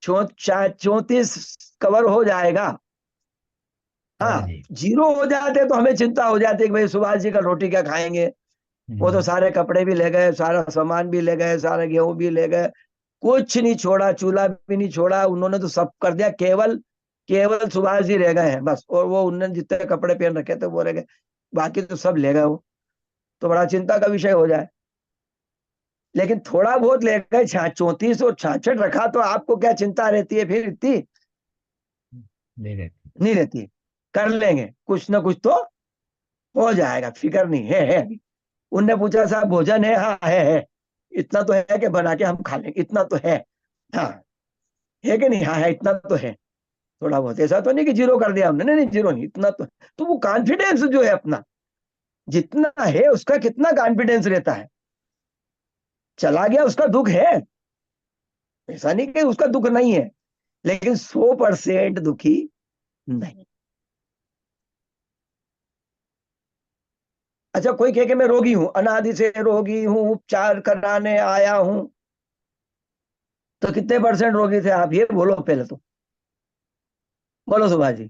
34 कवर हो जाएगा। हाँ हाँ, जी। 0 हो जाते तो हमें चिंता हो जाती है कि भाई सुभाष जी का रोटी क्या खाएंगे, वो तो सारे कपड़े भी ले गए, सारा सामान भी ले गए, सारा गेहूं भी ले गए, कुछ नहीं छोड़ा, चूल्हा भी नहीं छोड़ा, उन्होंने तो सब कर दिया, केवल केवल सुभाष जी रह गए हैं बस, और वो उन्होंने जितने कपड़े पहन रखे थे वो रह गए, बाकी तो सब ले गए वो, तो बड़ा चिंता का विषय हो जाए। लेकिन थोड़ा बहुत ले गए, 34 और 66 रखा, तो आपको क्या चिंता रहती है फिर इतनी? नहीं रहती। नहीं रहती, कर लेंगे कुछ ना कुछ तो हो जाएगा, फिक्र नहीं है। उनने पूछा साहब भोजन है? हाँ है। इतना तो है कि बना के हम खा लेंगे, इतना तो है। हाँ, है कि नहीं? हाँ है, इतना तो है। थोड़ा बहुत, ऐसा तो नहीं कि 0 कर दिया हमने, नहीं नहीं 0 नहीं, इतना तो है। तो वो कॉन्फिडेंस जो है अपना, जितना है उसका कितना कॉन्फिडेंस रहता है। चला गया उसका दुख है, ऐसा नहीं कि उसका दुख नहीं है, लेकिन 100% दुखी नहीं। अच्छा, कोई कहे कि मैं रोगी हूं, अनादि से रोगी हूं, उपचार कराने आया हूं, तो कितने % रोगी थे आप ये बोलो पहले तो, बोलो सुभाष जी।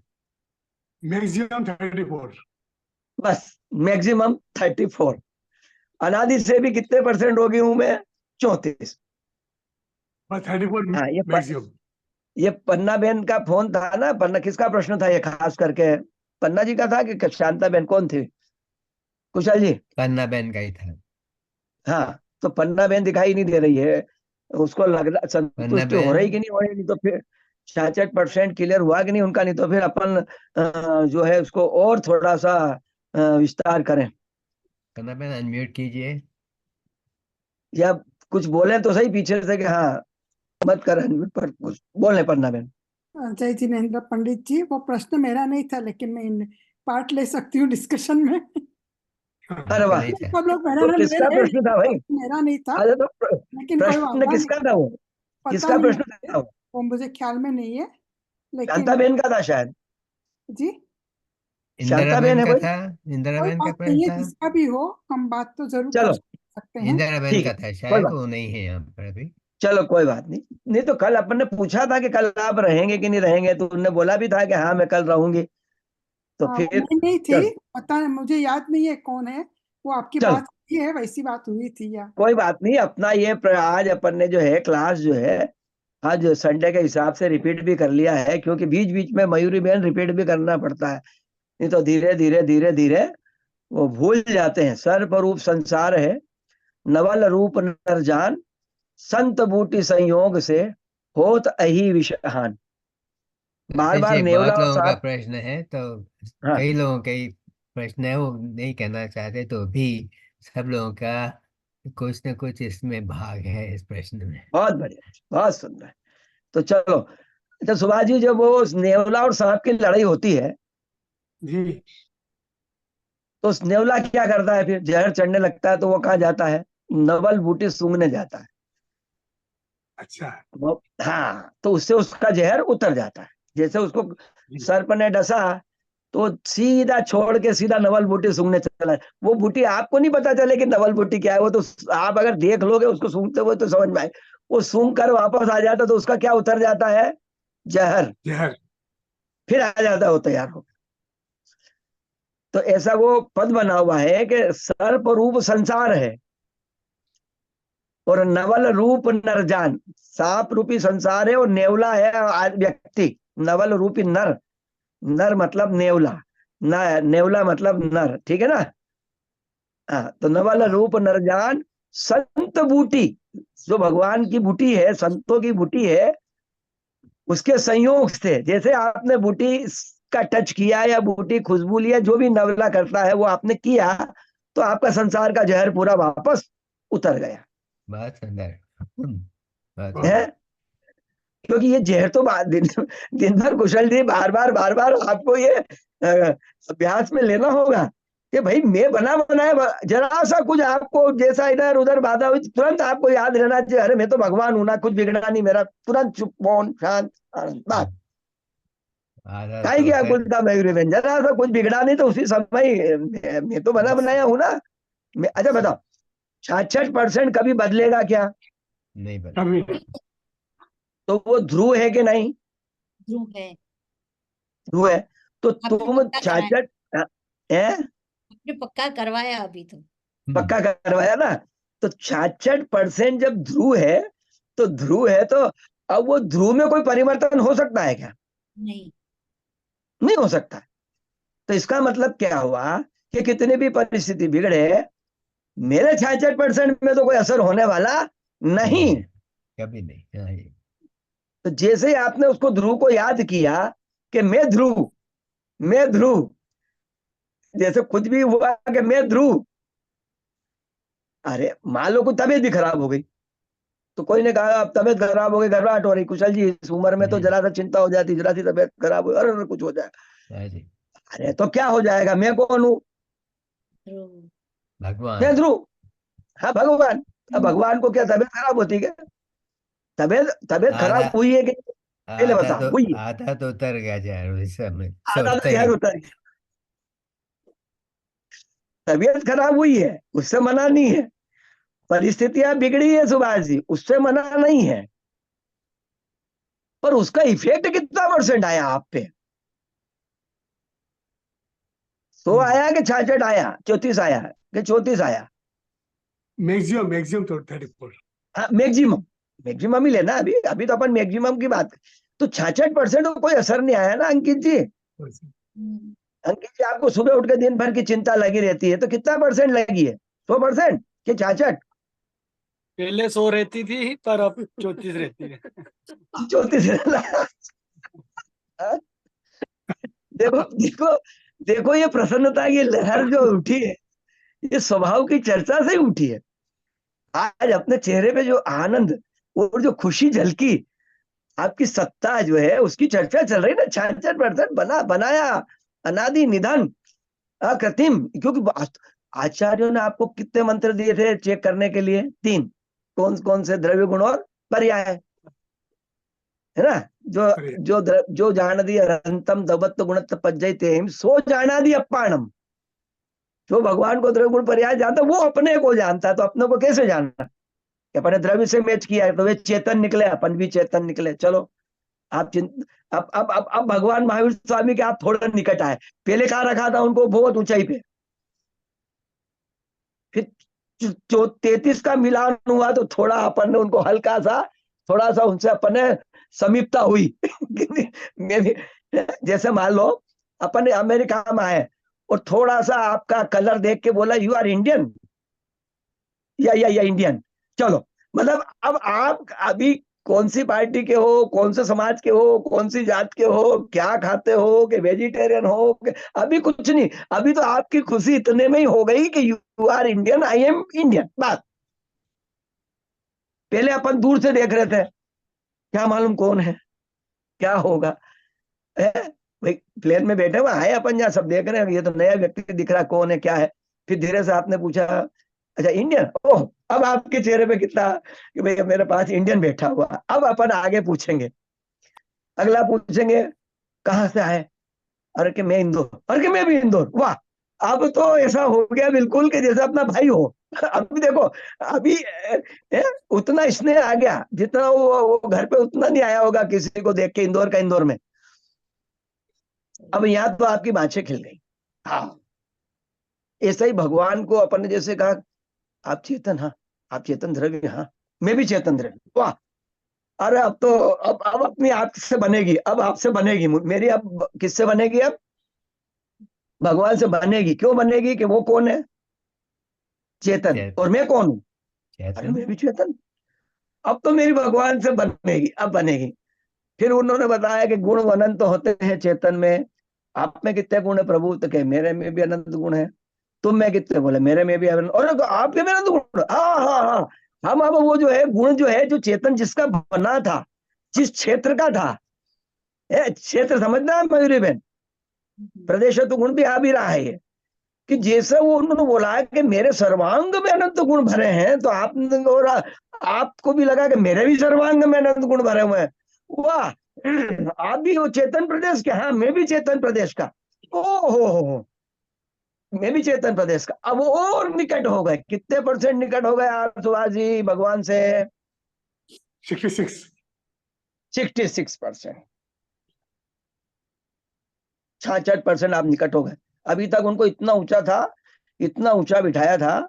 मैक्सिमम 34। बस, मैक्सिमम 34। अनादि से भी कितने % रोगी हूं मैं? 34। बस 34 हाँ, मैक्सिमम। ये पन्ना बेन का फोन था ना, पन्ना किसका प्रश्न था ये खास करके? पन्ना जी का था कि शांता बेन, कौन थी? कुशल जी? पन्ना बहन का ही था। हाँ, तो पन्ना बेन दिखाई नहीं दे रही है, उसको लग रहा पन्ना संतुष्टि हो बहन। रही कि नहीं हो रही, नहीं तो फिर 66% क्लियर हुआ कि नहीं उनका, नहीं तो फिर अपन जो है उसको और थोड़ा सा विस्तार करें, पन्ना बहन अनम्यूट कीजिए। या कुछ बोले तो सही पीछे से कि हाँ मत कर unmute, पर कुछ बोलने पन्ना बेन। जय जिनेन्द्र पंडित जी, वो प्रश्न मेरा नहीं था, लेकिन मैं पार्ट ले सकती हूँ डिस्कशन में। अरे आपका वाह, नहीं था। सब लोग तो पैरालल ले किसका रहे हैं, प्रश्न था भाई? प्रश्न मेरा नहीं था, अच्छा, तो लेकिन कोई प्रश्न हुआ नहीं, किसका था वो? पता किसका नहीं प्रश्न मुझे। था वो? वो मुझे ख्याल में नहीं है, लेकिन शांताबेन का था शायद, जी शांताबेन इंदिराबेन है का कोई। था। कोई इंदिराबेन का बात नहीं है, प्रश्न था। जिसका भी हो हम बात तो जरूर कर चलो सकते हैं। इंदिराबेन ठीक है, का था कोई शायद, बात, वो नहीं है यहाँ पर अभी। चलो कोई बात नहीं। नहीं तो कल अपन ने पूछा था कि कल आप रहेंगे कि नहीं रहेंगे, तो उनने बोला भी था कि हाँ मैं कल रहूंगी, तो हाँ, वो फिर मैं नहीं थी, चल पता नहीं, मुझे याद नहीं है कौन है वो। आपकी चल बात हुई है, वैसी बात हुई थी या? कोई बात नहीं। अपना ये आज अपन ने जो है क्लास जो है आज संडे के हिसाब से रिपीट भी कर लिया है, क्योंकि बीच बीच में मयूरी बहन रिपीट भी करना पड़ता है, नहीं तो धीरे धीरे धीरे धीरे वो भूल जाते हैं। सर्प रूप संसार है, नवल रूप नर जान, संत बूटी संयोग से होत अहि विषहान। बार जैसे बार नेवला बहुत और लोगों का सांप। प्रश्न है, तो हाँ कई लोगों का ही प्रश्न है, वो नहीं कहना चाहते, तो भी सब लोगों का कुछ न कुछ इसमें भाग है इस प्रश्न में। बहुत बढ़िया, बहुत सुंदर। तो चलो, अच्छा सुभाष जी, जब वो नेवला और सांप की लड़ाई होती है, जी। तो नेवला क्या करता है? फिर जहर चढ़ने लगता है तो वो कहाँ जाता है? नवल बूटी सूंघने जाता है। अच्छा। हाँ, तो उससे उसका जहर उतर जाता है। जैसे उसको सर्प ने डसा, तो सीधा छोड़ के सीधा नवल बूटी सूंघने चला। वो बूटी आपको नहीं पता चले कि नवल बूटी क्या है, वो तो आप अगर देख लोगे उसको सूंघते हुए तो समझ में आए। वो सूंघ कर वापस आ जाता तो उसका क्या उतर जाता है? जहर। जहर। फिर आ जाता है वो तैयार हो। तो ऐसा वो पद बना हुआ है कि सर्प रूप संसार है और नवल रूप नरजान। सांप रूपी संसार है और नेवला है व्यक्ति। नवल रूपी नर, नर मतलब नेवला, नेवला मतलब नर, ठीक है ना? हाँ, तो नवल रूप नरजान संत बूटी, जो भगवान की बूटी है, संतों की बूटी है, उसके संयोग से, जैसे आपने बूटी का टच किया या बूटी खुशबू लिया, जो भी नवला करता है वो आपने किया, तो आपका संसार का जहर पूरा वापस उतर गया बहुत सुंदर। बहुत है। सुंदर। क्योंकि ये जहर तो दिन भर कुशल जी बार बार आपको ये अभ्यास में लेना होगा कि भाई मैं बना बनाया, जरा सा कुछ आपको जैसा इधर उधर बाधा हुई, तुरंत आपको याद रहना चाहिए, अरे मैं तो भगवान हूं ना, कुछ बिगड़ा नहीं मेरा, तुरंत चुप मौन शांत आनंद बात। आधा काहे तो क्या उतर। कुछ था मयूरी बहन, जरा सा कुछ बिगड़ा नहीं तो उसी समय मैं तो बना बनाया हूं ना। अच्छा बताओ, 66% कभी बदलेगा क्या? नहीं बदल। कभी। तो वो ध्रुव है कि नहीं? ध्रुव है। ध्रुव है। तो आपने तुम पक्का कराया, 66 है, आपने पक्का करवाया अभी तो। पक्का करवाया ना? तो 66% जब ध्रुव है, तो ध्रुव है तो अब वो ध्रुव में कोई परिवर्तन हो सकता है क्या? नहीं। नहीं हो सकता। तो इसका मतलब क्या हुआ कि कितनी भी परिस्थिति बिगड़े, मेरे 66% में तो कोई असर होने वाला नहीं नहीं। है, कभी नहीं। हाँ, तो जैसे ही आपने उसको ध्रुव को याद किया कि मैं ध्रुव, मैं ध्रुव, जैसे कुछ भी हुआ कि मैं ध्रुव, अरे मान लो कोई तबीयत भी खराब हो गई, तो कोई ने कहा अब तबीयत खराब हो गई, घबराहट हो रही, कुशल जी इस उम्र में तो जरा सा चिंता हो जाती, जरा सी तबीयत खराब हो, अरे कुछ हो जाए, हाँ जी। अरे तो क्या हो जाएगा, मैं कौन हूँ? ध्रुव। मैं भगवान। ध्रुव। हाँ भगवान। अब हम्म, भगवान को क्या तबीयत खराब होती है क्या? तबीयत तबीयत आधा, खराब हुई है कि पहले बताओ, हुई है? आधा तो उतर गया यार इस समय आधा तो सोचते ही। जहर उतर गया। तबीयत खराब हुई है, उससे मना नहीं है। परिस्थितियां बिगड़ी है सुभाष जी, उससे मना नहीं है। पर उसका इफेक्ट कितना परसेंट आया आप पे? 100 आया कि 66 आया, 34 आया कि 34 आया? मैक्सिमम मैक्सिमम तो 34। हाँ मैक्सिमम, मैक्सिमम ही लेना। अभी अभी तो अपन मैक्सिमम की बात, तो 66% को कोई असर नहीं आया ना अंकित जी? हम्म, अंकित जी, आपको सुबह उठ के दिन भर की चिंता लगी रहती है, तो कितना परसेंट लगी है? 100% कि 66? पहले 100 रहती थी पर अब 34 रहती है। 34? देखो देखो देखो, ये प्रसन्नता की लहर जो उठी है, ये स्वभाव की चर्चा से ही उठी है। आज अपने चेहरे पे जो आनंद और जो खुशी झलकी, आपकी सत्ता जो है उसकी चर्चा चल रही ना। 66% बनाया, अनादि निधन अकृत्रिम। क्योंकि आचार्यों ने आपको कितने मंत्र दिए थे चेक करने के लिए? 3। कौन कौन से? द्रव्य गुण और पर्याय। है ना, जो अरे जो जानदी अनंतम दबत्त गुणत पज्जयते सो जानादि अपाणम। जो भगवान को द्रव्य गुण पर्याय जानता वो अपने को जानता है, तो अपने को कैसे जानना? अपने द्रव्य से मैच किया है तो वे चेतन निकले, अपन भी चेतन निकले। चलो आप अब भगवान महावीर स्वामी के आप थोड़ा निकट आए, पहले कहाँ रखा था उनको? बहुत ऊंचाई पे। फिर जो 33 का मिलान हुआ तो थोड़ा अपन ने उनको हल्का सा, थोड़ा सा उनसे अपन ने समीपता हुई। मैं भी जैसे मान लो अपन अमेरिका में आए और थोड़ा सा आपका कलर देख के बोला यू आर इंडियन या इंडियन, चलो मतलब अब आप अभी कौन सी पार्टी के हो, कौन से समाज के हो, कौन सी जात के हो, क्या खाते हो, कि वेजिटेरियन हो, कि अभी कुछ नहीं। अभी तो आपकी खुशी इतने में ही हो गई कि you are Indian, I am Indian, बात। पहले अपन दूर से देख रहे थे, क्या मालूम कौन है, क्या होगा। भाई प्लेन में बैठे हुए आए अपन, जहाँ सब देख रहे हैं, ये तो नया व्यक्ति दिख रहा, कौन है क्या है। फिर धीरे से आपने पूछा अच्छा इंडियन, ओह अब आपके चेहरे पे कितना कि भाई मेरे पास इंडियन बैठा हुआ। अब अपन आगे पूछेंगे, अगला पूछेंगे कहाँ से आए, अरे कि मैं इंदौर, अरे कि मैं भी इंदौर, वाह। अब तो ऐसा हो गया बिल्कुल कि जैसे अपना भाई हो। अभी देखो अभी उतना स्नेह आ गया जितना वो घर पे उतना नहीं आया होगा किसी को देख के इंदौर का, इंदौर में। अब यहाँ तो आपकी बाँछें खिल गई। हाँ ऐसा ही भगवान को अपन ने जैसे कहा आप चेतन, हाँ आप चेतन द्रव्य, हाँ मैं भी चेतन द्रव्य, वाह। अरे अब तो अब अपनी आपसे बनेगी, अब आपसे बनेगी मेरी, अब किससे बनेगी? अब भगवान से बनेगी। क्यों बनेगी? कि वो कौन है? चेतन। और मैं कौन हूं? अरे चेतन। मैं भी चेतन। अब तो मेरी भगवान से बनेगी, अब बनेगी। फिर उन्होंने बताया कि गुण अनंत तो होते हैं चेतन में, आप में कितने गुण है प्रभु? तो कहे मेरे में भी अनंत गुण है। तुम में कितने? बोले मेरे में भी अनंत। और तो आपके में अनंत गुण? हाँ हाँ हाँ। हम अब वो जो है गुण जो है, जो चेतन जिसका बना था, जिस क्षेत्र का था, क्षेत्र समझना है मयूरी बहन, प्रदेश तो गुण भी आ भी रहा है ये, कि जैसे वो उन्होंने बोला है कि मेरे सर्वांग में अनंत गुण भरे हैं, तो आप और आपको भी लगा कि मेरे भी सर्वांग में अनंत गुण भरे हुए हैं। वाह, आप भी वो चेतन प्रदेश के? हाँ मैं भी चेतन प्रदेश का। ओ हो, मैं भी चेतन प्रदेश का। अब वो और निकट हो गए। कितने % निकट हो गए आप सुभाष जी भगवान से? 66। 66%, 66% आप निकट हो गए। अभी तक उनको इतना ऊंचा था, इतना ऊंचा बिठाया था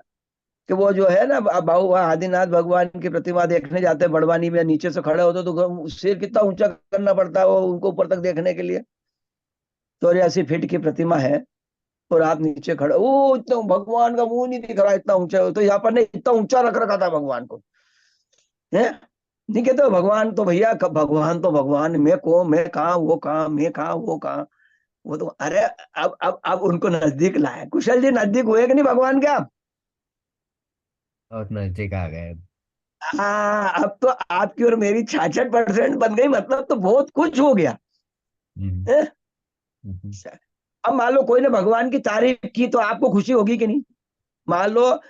कि वो जो है ना, बाबू वहां आदिनाथ भगवान की प्रतिमा देखने जाते बड़वानी में, नीचे से खड़े होते तो सिर कितना ऊंचा करना पड़ता है वो उनको ऊपर तक देखने के लिए। 84 फीट की प्रतिमा है और आप नीचे खड़े, वो इतना भगवान का मुंह नहीं दिख रहा, इतना ऊंचा। तो यहाँ पर ने इतना ऊंचा रख रखा था भगवान को, है नहीं कहते भगवान तो भैया, भगवान तो भगवान, मैं को मैं कहा, वो कहा, मैं कहा, वो कहा। वो तो अरे अब उनको नजदीक लाए। कुशल जी नजदीक हुए कि नहीं भगवान के आप? बहुत नजदीक आ गए। हाँ अब तो आपकी और मेरी 66% बन गई, मतलब तो बहुत कुछ हो गया। हम्म, है? हम्म, अब मान लो कोई ने भगवान की तारीफ की तो आपको खुशी होगी कि नहीं? मान लो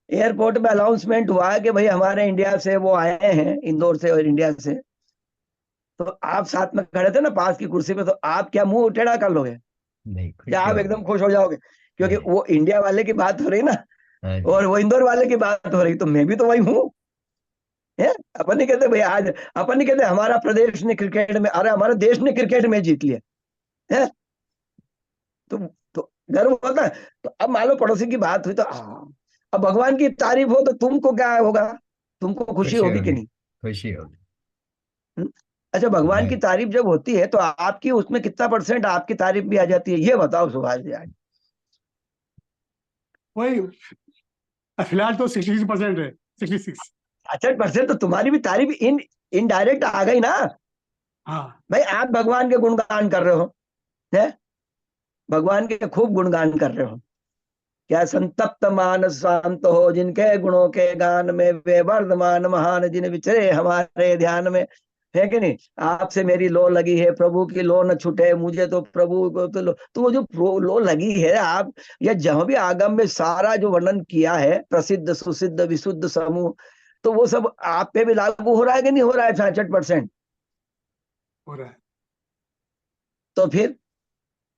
एयरपोर्ट में अनाउंसमेंट हुआ है कि भाई हमारे इंडिया से वो आए हैं, इंदौर से और इंडिया से, तो आप साथ में खड़े थे ना पास की कुर्सी पे, तो आप क्या मुंह टेढ़ा कर लोगे नहीं या खुशी आप होगी। एकदम खुश हो जाओगे? क्योंकि नहीं। वो इंडिया वाले की बात हो रही ना, हाँ जी। और वो इंदौर वाले की बात हो रही, तो मैं भी तो वही हूँ। है? अपन नहीं कहते भाई आज, अपन नहीं कहते हमारा प्रदेश ने क्रिकेट में, अरे हमारे देश ने क्रिकेट में जीत लिया है। तो तो गर्व होता है। तो अब मान लो पड़ोसी की बात हुई तो अब भगवान की तारीफ हो तो तुमको क्या होगा? तुमको खुशी खुशी होगी कि होगी। नहीं? खुशी होगी। हम्म? अच्छा भगवान की मैं तारीफ जब होती है तो आपकी उसमें कितना % आपकी तारीफ भी आ जाती है, ये बताओ सुभाष जी आज। वही फिलहाल तो 66% है, 66। 66% तो तुम्हारी भी तारीफ इनडायरेक्ट आ गई ना। हाँ भाई आप भगवान के गुणगान कर रहे हो, है? भगवान के खूब गुणगान कर रहे हो। क्या संतप्त मानस शांत हो जिनके गुणों के गान में, वे वर्धमान महान जिन विचरे हमारे ध्यान में। है कि नहीं? आपसे मेरी लो लगी है, प्रभु की लो न छूटे मुझे, तो प्रभु को तो लो, तो वो जो लो लगी है आप, या जहां भी आगम में सारा जो वर्णन किया है, प्रसिद्ध सुसिद्ध विशुद्ध समूह, तो वो सब आप पे भी लागू हो रहा है कि नहीं हो रहा है? 66%। हो रहा है। तो फिर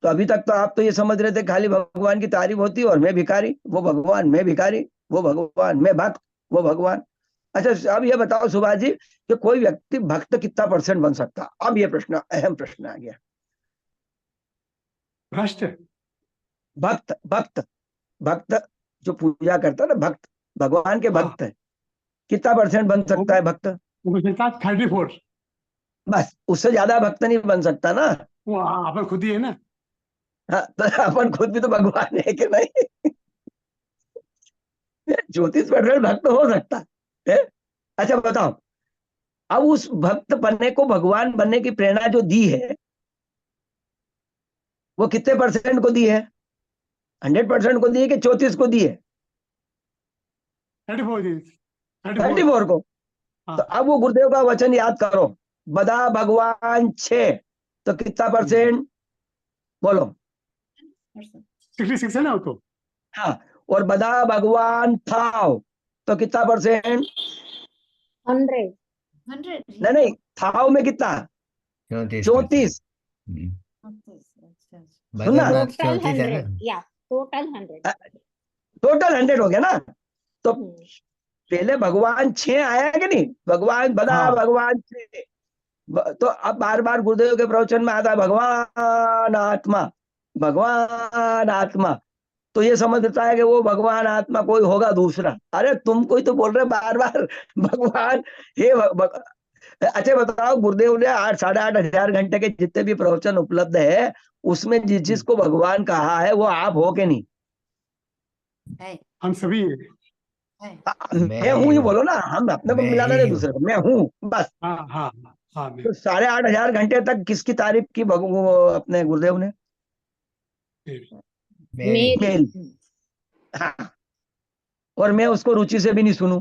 तो अभी तक तो आप तो ये समझ रहे थे खाली भगवान की तारीफ होती है और मैं भिखारी, वो भगवान, मैं भिखारी, वो भगवान, मैं भक्त, वो भगवान। अच्छा अब ये बताओ सुभाष जी कि कोई व्यक्ति भक्त कितना परसेंट बन सकता? अब ये प्रश्न, अहम प्रश्न आ गया। भ्रष्ट। भक्त भक्त भक्त जो पूजा करता है ना, भक्त, भगवान के हाँ। भक्त है, कितना परसेंट बन सकता है भक्त? वो मुझे 34। बस उससे ज्यादा भक्त नहीं बन सकता ना। वो अपन खुद ही है ना। हाँ, तो अपन खुद भी तो भगवान है कि नहीं? 34% भक्त हो सकता है। अच्छा बताओ, अब उस भक्त बनने को, भगवान बनने की प्रेरणा जो दी है, वो कितने परसेंट को दी है? 100% को दी है कि 34 को दी है? 34 जी। 34। 34 को। हाँ। तो अब वो गुरुदेव का वचन याद करो, बदा भगवान 6, तो कितना परसेंट बोलो? 66 है ना वो तो। हाँ, और बदा भगवान था तो कितना परसेंट? 100 नहीं नहीं, थाव में कितना? 34%। 34। सुनना, भद्रनाथ टोटल 34 है ना। 100 या टोटल 100। टोटल 100 हो गया ना। तो पहले भगवान 6 आया कि नहीं? भगवान बदा हाँ। भगवान 6। तो अब बार बार गुरुदेव के प्रवचन में आता है भगवान आत्मा, भगवान आत्मा। तो ये समझता है कि वो भगवान आत्मा कोई होगा दूसरा। अरे तुम कोई तो बोल रहे बार बार भगवान, हे अच्छा बताओ, गुरुदेव ने 8-8.5 घंटे के जितने भी प्रवचन उपलब्ध है, उसमें जिसको भगवान कहा है वो आप हो के नहीं? हम सभी मैं हूं ही बोलो ना, हम अपने को मैं मिलाना ही नहीं हूँ। दूसरे को, मैं हूं बस। हाँ हाँ हाँ तो 8.5 घंटे तक किसकी तारीफ की अपने गुरुदेव ने? मेरी। मेरी। हाँ, और मैं उसको रुचि से भी नहीं सुनूं,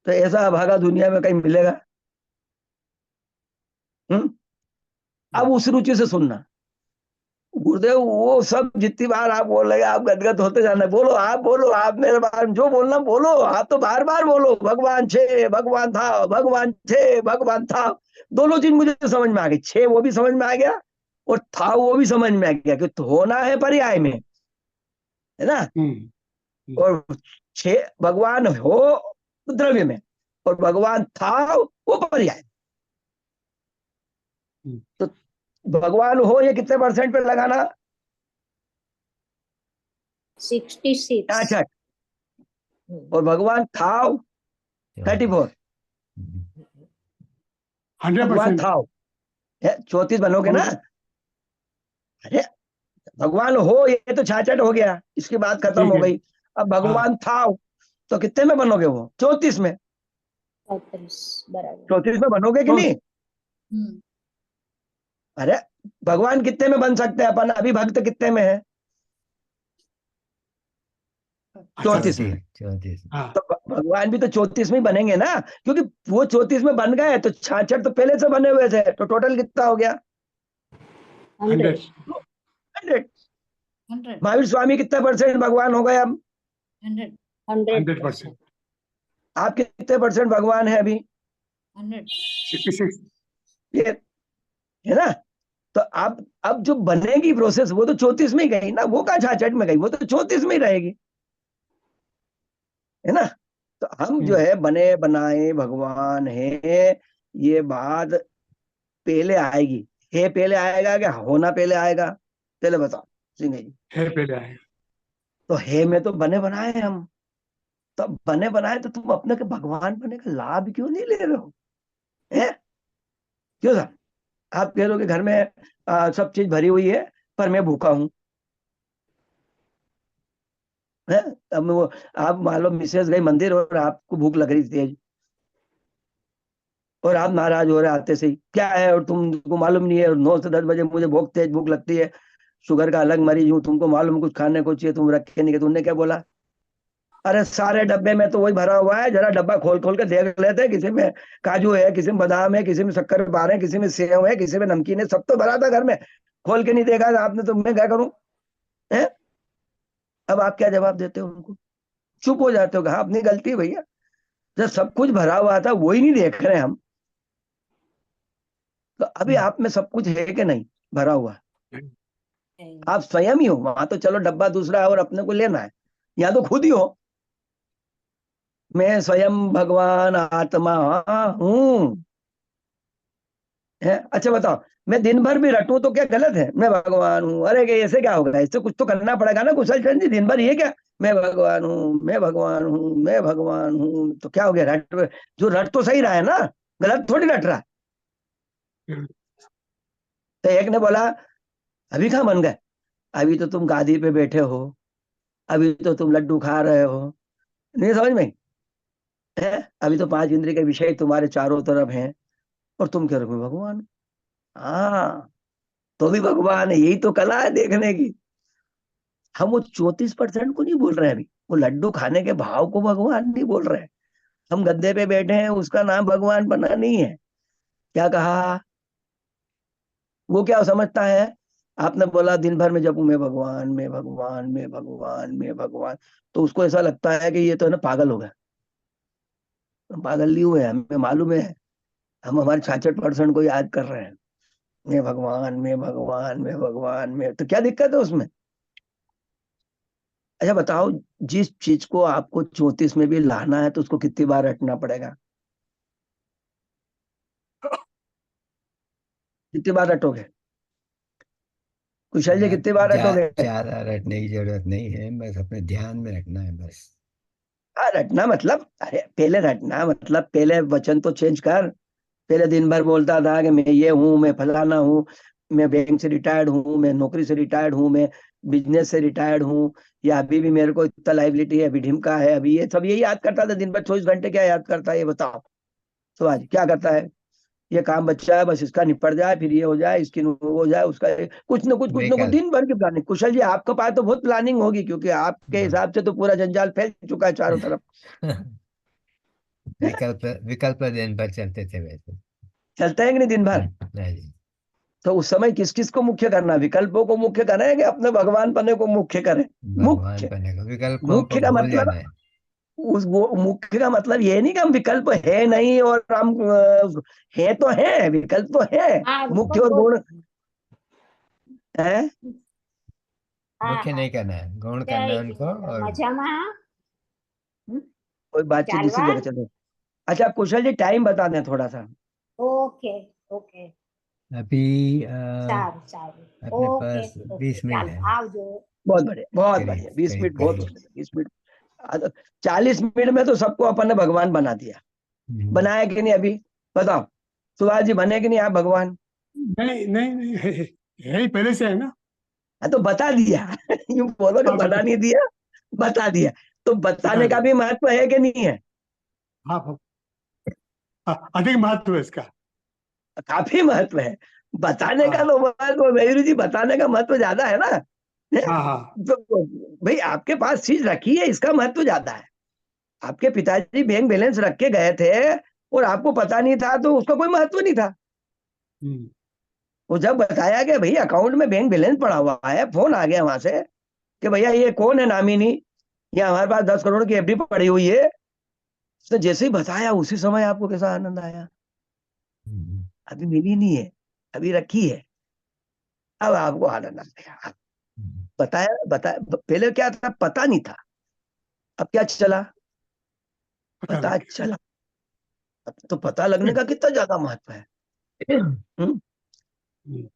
तो ऐसा भागा दुनिया में कहीं मिलेगा? हम्म। अब उस रुचि से सुनना। गुरुदेव वो सब जितनी बार आप बोल रहे आप गदगद होते जाना, बोलो आप, बोलो आप, मेरे बारे में जो बोलना बोलो आप, तो बार बार बोलो भगवान छे, भगवान था, भगवान छे, भगवान था। दोनों चीज मुझे समझ में आ गई, छे वो भी समझ में आ गया और था वो भी समझ में आ गया कि तो होना है पर्याय में, है ना। और छे भगवान हो द्रव्य में, और भगवान था वो पर्याय। तो भगवान हो ये कितने परसेंट पे लगाना? 66। अच्छा, और भगवान था 34। भगवान 100%। था 34 बनोगे ना। अरे भगवान हो ये तो 66 हो गया, इसकी बात खत्म ठीक हो है। गई। अब भगवान था तो कितने में बनोगे? वो 34 में। 34 बराबर। 34 में बनोगे कि तो नहीं? अरे भगवान कितने में बन सकते हैं अपन? अभी भक्त कितने में है? अच्छा 34 में। 34। हाँ। तो भगवान भी तो 34 में ही बनेंगे ना, क्योंकि वो 34 में बन गए तो 66 तो पहले से बने हुए थे, तो टोटल कितना हो गया? 100। 100। महावीर स्वामी कितने परसेंट भगवान हो गए अब? 100। 100%। आप कितने परसेंट भगवान है अभी? 66। ये है ना। तो अब जो बनेगी प्रोसेस वो तो 34 में ही गई ना, वो कहाँ 66 में गई, वो तो 34 में ही रहेगी, है ना। तो हम जो है बने बनाए भगवान है, ये बात पहले आएगी। है पहले आएगा क्या होना पहले आएगा? पहले बताओ सिंह जी। है पहले आएगा। तो है में तो बने बनाए हम, तो बने बनाए तो तुम अपने के भगवान बने का लाभ क्यों नहीं ले रहे हो? है क्यों सर? आप कह रहे हो कि घर में सब चीज भरी हुई है पर मैं भूखा हूं, है। अब वो आप मान लो मिसेज गई मंदिर और आपको भूख लग रही थी तेज, और आप नाराज हो रहे आते से ही, क्या है और तुमको मालूम नहीं है, और 9 से 10 बजे मुझे बहुत तेज भूख लगती है, शुगर का अलग मरीज हूँ, तुमको मालूम कुछ खाने को चाहिए, तुम रखे नहीं, तुमने क्या बोला? अरे सारे डब्बे में तो वही भरा हुआ है, जरा डब्बा खोल खोल के देख लेते हैं, किसी में काजू है, किसी में बादाम है, किसी में शक्कर बार है, किसी में सेव है, किसी में नमकीन है, सब तो भरा था घर में, खोल के नहीं देखा आपने, तो मैं क्या करूं? है। अब आप क्या जवाब देते हो उनको? चुप हो जाते हो कि हाँ अपनी गलती है भैया, जब सब कुछ भरा हुआ था वही नहीं देख रहे हम। तो अभी आप में सब कुछ है कि नहीं भरा हुआ? आप स्वयं ही हो, वहां तो चलो डब्बा दूसरा है और अपने को लेना है, यहाँ तो खुद ही हो। मैं स्वयं भगवान आत्मा हूँ। है अच्छा बताओ, मैं दिन भर भी रटूं तो क्या गलत है? मैं भगवान हूँ, अरे ये ऐसे क्या होगा? इससे कुछ तो करना पड़ेगा ना कुशल चंद्र जी, दिन भर ये क्या मैं भगवान हूँ, मैं भगवान हूँ, मैं भगवान हूँ, तो क्या हो गया? रट जो रट तो सही रहा है ना, गलत थोड़ी रट रहा है। तो एक ने बोला अभी कहाँ बन गए, अभी तो तुम गादी पे बैठे हो, अभी तो तुम लड्डू खा रहे हो, नहीं समझ में है? अभी तो पांच इंद्रिय के विषय तुम्हारे चारों तरफ हैं, और तुम कह रहे हो भगवान। हाँ, तो भी भगवान है, यही तो कला है देखने की। हम वो 34% को नहीं बोल रहे हैं अभी, वो लड्डू खाने के भाव को भगवान नहीं बोल रहे हैं। हम गद्दे पे बैठे हैं, उसका नाम भगवान बना नहीं है। क्या कहा? वो क्या समझता है? आपने बोला दिन भर में जब मैं भगवान, मैं भगवान, मैं भगवान, मैं भगवान, तो उसको ऐसा लगता है कि ये तो है ना पागल हो गया। हम पागल नहीं हुए, हमें मालूम है, हम हमारे 66% को याद कर रहे हैं। मैं भगवान, मैं भगवान, मैं भगवान, मैं, तो क्या दिक्कत है उसमें? अच्छा बताओ, जिस चीज को आपको 34 में भी लाना है तो उसको कितनी बार रटना पड़ेगा? कितनी बार रटोगे? कुशल जी ज्या- कितनी बार रटोगे? ज्यादा रटने की जरूरत नहीं है, बस अपने ध्यान में रखना है बस। हाँ, रटना मतलब, अरे पहले रटना मतलब पहले वचन तो चेंज कर। पहले दिन भर बोलता था कि मैं ये हूँ, मैं फलाना हूँ, मैं बैंक से रिटायर्ड हूँ, मैं नौकरी से रिटायर्ड हूँ, मैं बिजनेस से रिटायर्ड हूँ, या अभी भी मेरे को इतना लाइबिलिटी है, अभी ढिमका है, अभी ये सब यही याद करता था दिन भर 24 घंटे। क्या याद करता है ये बताओ? तो आज क्या करता है? ये काम बच्चा है, बस इसका निपट जाए, फिर ये हो जाए, इसकी वो हो जाए, उसका कुछ न कुछ विकल्प दिन भर की प्लानिंग। कुशल जी आपके पास तो बहुत प्लानिंग होगी, क्योंकि आपके हिसाब से तो पूरा जंजाल फैल चुका है चारों तरफ। विकल्प विकल्प दिन भर चलते थे वैसे। चलता है कि नहीं दिन भर? नहीं, तो उस समय किस किस को मुख्य करना? विकल्पों को मुख्य करें कि अपने भगवान पने को मुख्य करें? भगवान मुख्य। पन्ने को, विकल्पों को मुख्य का भूल मतलब, जाना है। उस वो मुख्य का मतलब ये नहीं कि हम विकल्प है नहीं और हम है तो है, विकल्प तो है, हाँ मुख्य बहुत और बहुत गुण है। हाँ मुख्य हाँ नहीं करना है, गौण करना है जय उनको। और मजामा कोई बातचीत दूसरी जगह चालवा चलो। अच्छा कुशल जी टाइम बता दें थोड़ा सा। ओके ओके अभी સારું સારું अपने ઓકે पास ઓકે 20 मिनट ચાલો है। આવજો बहुत बढ़िया, बहुत करीब बढ़िया, 20 मिनट करीब बहुत हो करीब। गए, 20 मिनट। 40 मिनट में तो सबको अपन ने भगवान बना दिया। हम्म, बनाया कि नहीं अभी? बताओ, सुभाष जी बने कि नहीं आप भगवान? नहीं नहीं नहीं, है ही पहले से है ना। हाँ, तो बता दिया। यूं बोलो कि हाँ बना नहीं दिया, बता दिया। तो बता बताने का दिया। भी महत्व है कि नहीं है? हाँ हाँ, अधिक महत्व है इसका। काफी महत्व है। बताने का हाँ तो महत्व, मयूर जी बताने का महत्व ज्यादा है ना। हाँ हाँ तो भाई आपके पास चीज रखी है, इसका महत्व ज्यादा है। आपके पिताजी बैंक बैलेंस रख के गए थे और आपको पता नहीं था, तो उसका कोई महत्व नहीं था। हम्म, वो जब बताया कि भाई अकाउंट में बैंक बैलेंस पड़ा हुआ है, फोन आ गया वहां से कि भैया ये कौन है नामिनी, या हमारे पास 10 करोड़ की एफडी पड़ी हुई है, तो जैसे ही बताया उसी समय आपको कैसा आनंद आया। हम्म, अभी मिली नहीं है, अभी रखी है, अब आपको आनंद आएगा। हम्म। बताया बताया, पहले क्या था पता नहीं था, अब क्या चला? पता पता लग चला। अब तो पता लगने गया। का कितना ज्यादा महत्व है। हम्म? हम्म,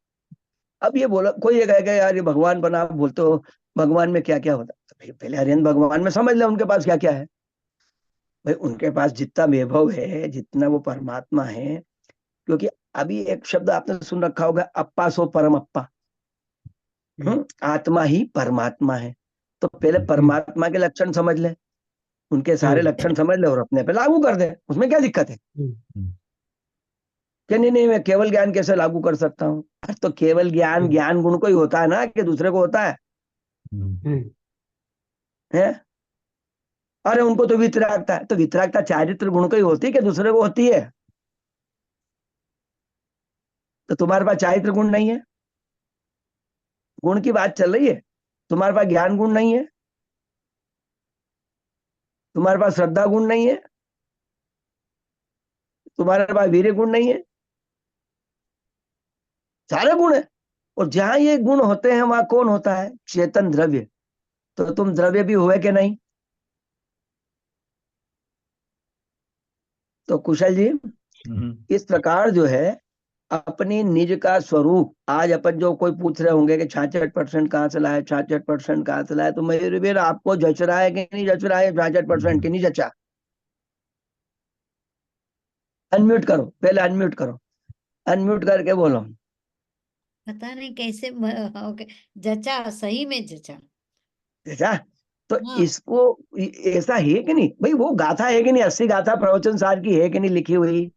अब ये बोला कोई ये कहेगा यार ये भगवान बना, आप बोलते हो भगवान में क्या क्या होता है, तो भाई पहले हरियन भगवान में समझ ले उनके पास क्या क्या है। भाई उनके पास जितना वैभव है, जितना वो परमात्मा है, क्योंकि अभी एक शब्द आपने सुन रखा होगा, अप्पा सो परम अप्पा। हम्म, आत्मा ही परमात्मा है। तो पहले हम्म, परमात्मा के लक्षण समझ ले, उनके सारे हम्म, लक्षण समझ ले और अपने पे लागू कर दे, उसमें क्या दिक्कत है? हम्म, हम्म, कि नहीं नहीं मैं केवल ज्ञान कैसे लागू कर सकता हूँ? अरे तो केवल ज्ञान हम्म, ज्ञान गुण को ही होता है ना, कि दूसरे को होता हम्म। हम्म, है? अरे उनको तो वितरागता है, तो वितरागता चारित्र गुण को ही होती है कि दूसरे को होती है? तो तुम्हारे पास चारित्र गुण नहीं है, गुण की बात चल रही है। तुम्हारे पास ज्ञान गुण नहीं है, तुम्हारे पास श्रद्धा गुण नहीं है, तुम्हारे पास वीर्य गुण नहीं है, सारे गुण है। और जहां ये गुण होते हैं वहां कौन होता है? चेतन द्रव्य। तो तुम द्रव्य भी हुए कि नहीं? तो कुशल जी, इस प्रकार जो है अपनी निज का स्वरूप, आज अपन जो कोई पूछ रहे होंगे कि 66% कहाँ से लाए, 66% कहाँ से लाए, तो मेरे भी आपको जच रहा है कि नहीं जच रहा है 66% की नहीं जचा? अनम्यूट करो, पहले अनम्यूट करो, अनम्यूट करके बोलो। पता नहीं कैसे ओके, जचा, सही में जचा। जचा? तो हाँ इसको ऐसा है कि नहीं भाई? वो गाथा है कि नहीं? 80 गाथा प्रवचन सार की है कि नहीं लिखी हुई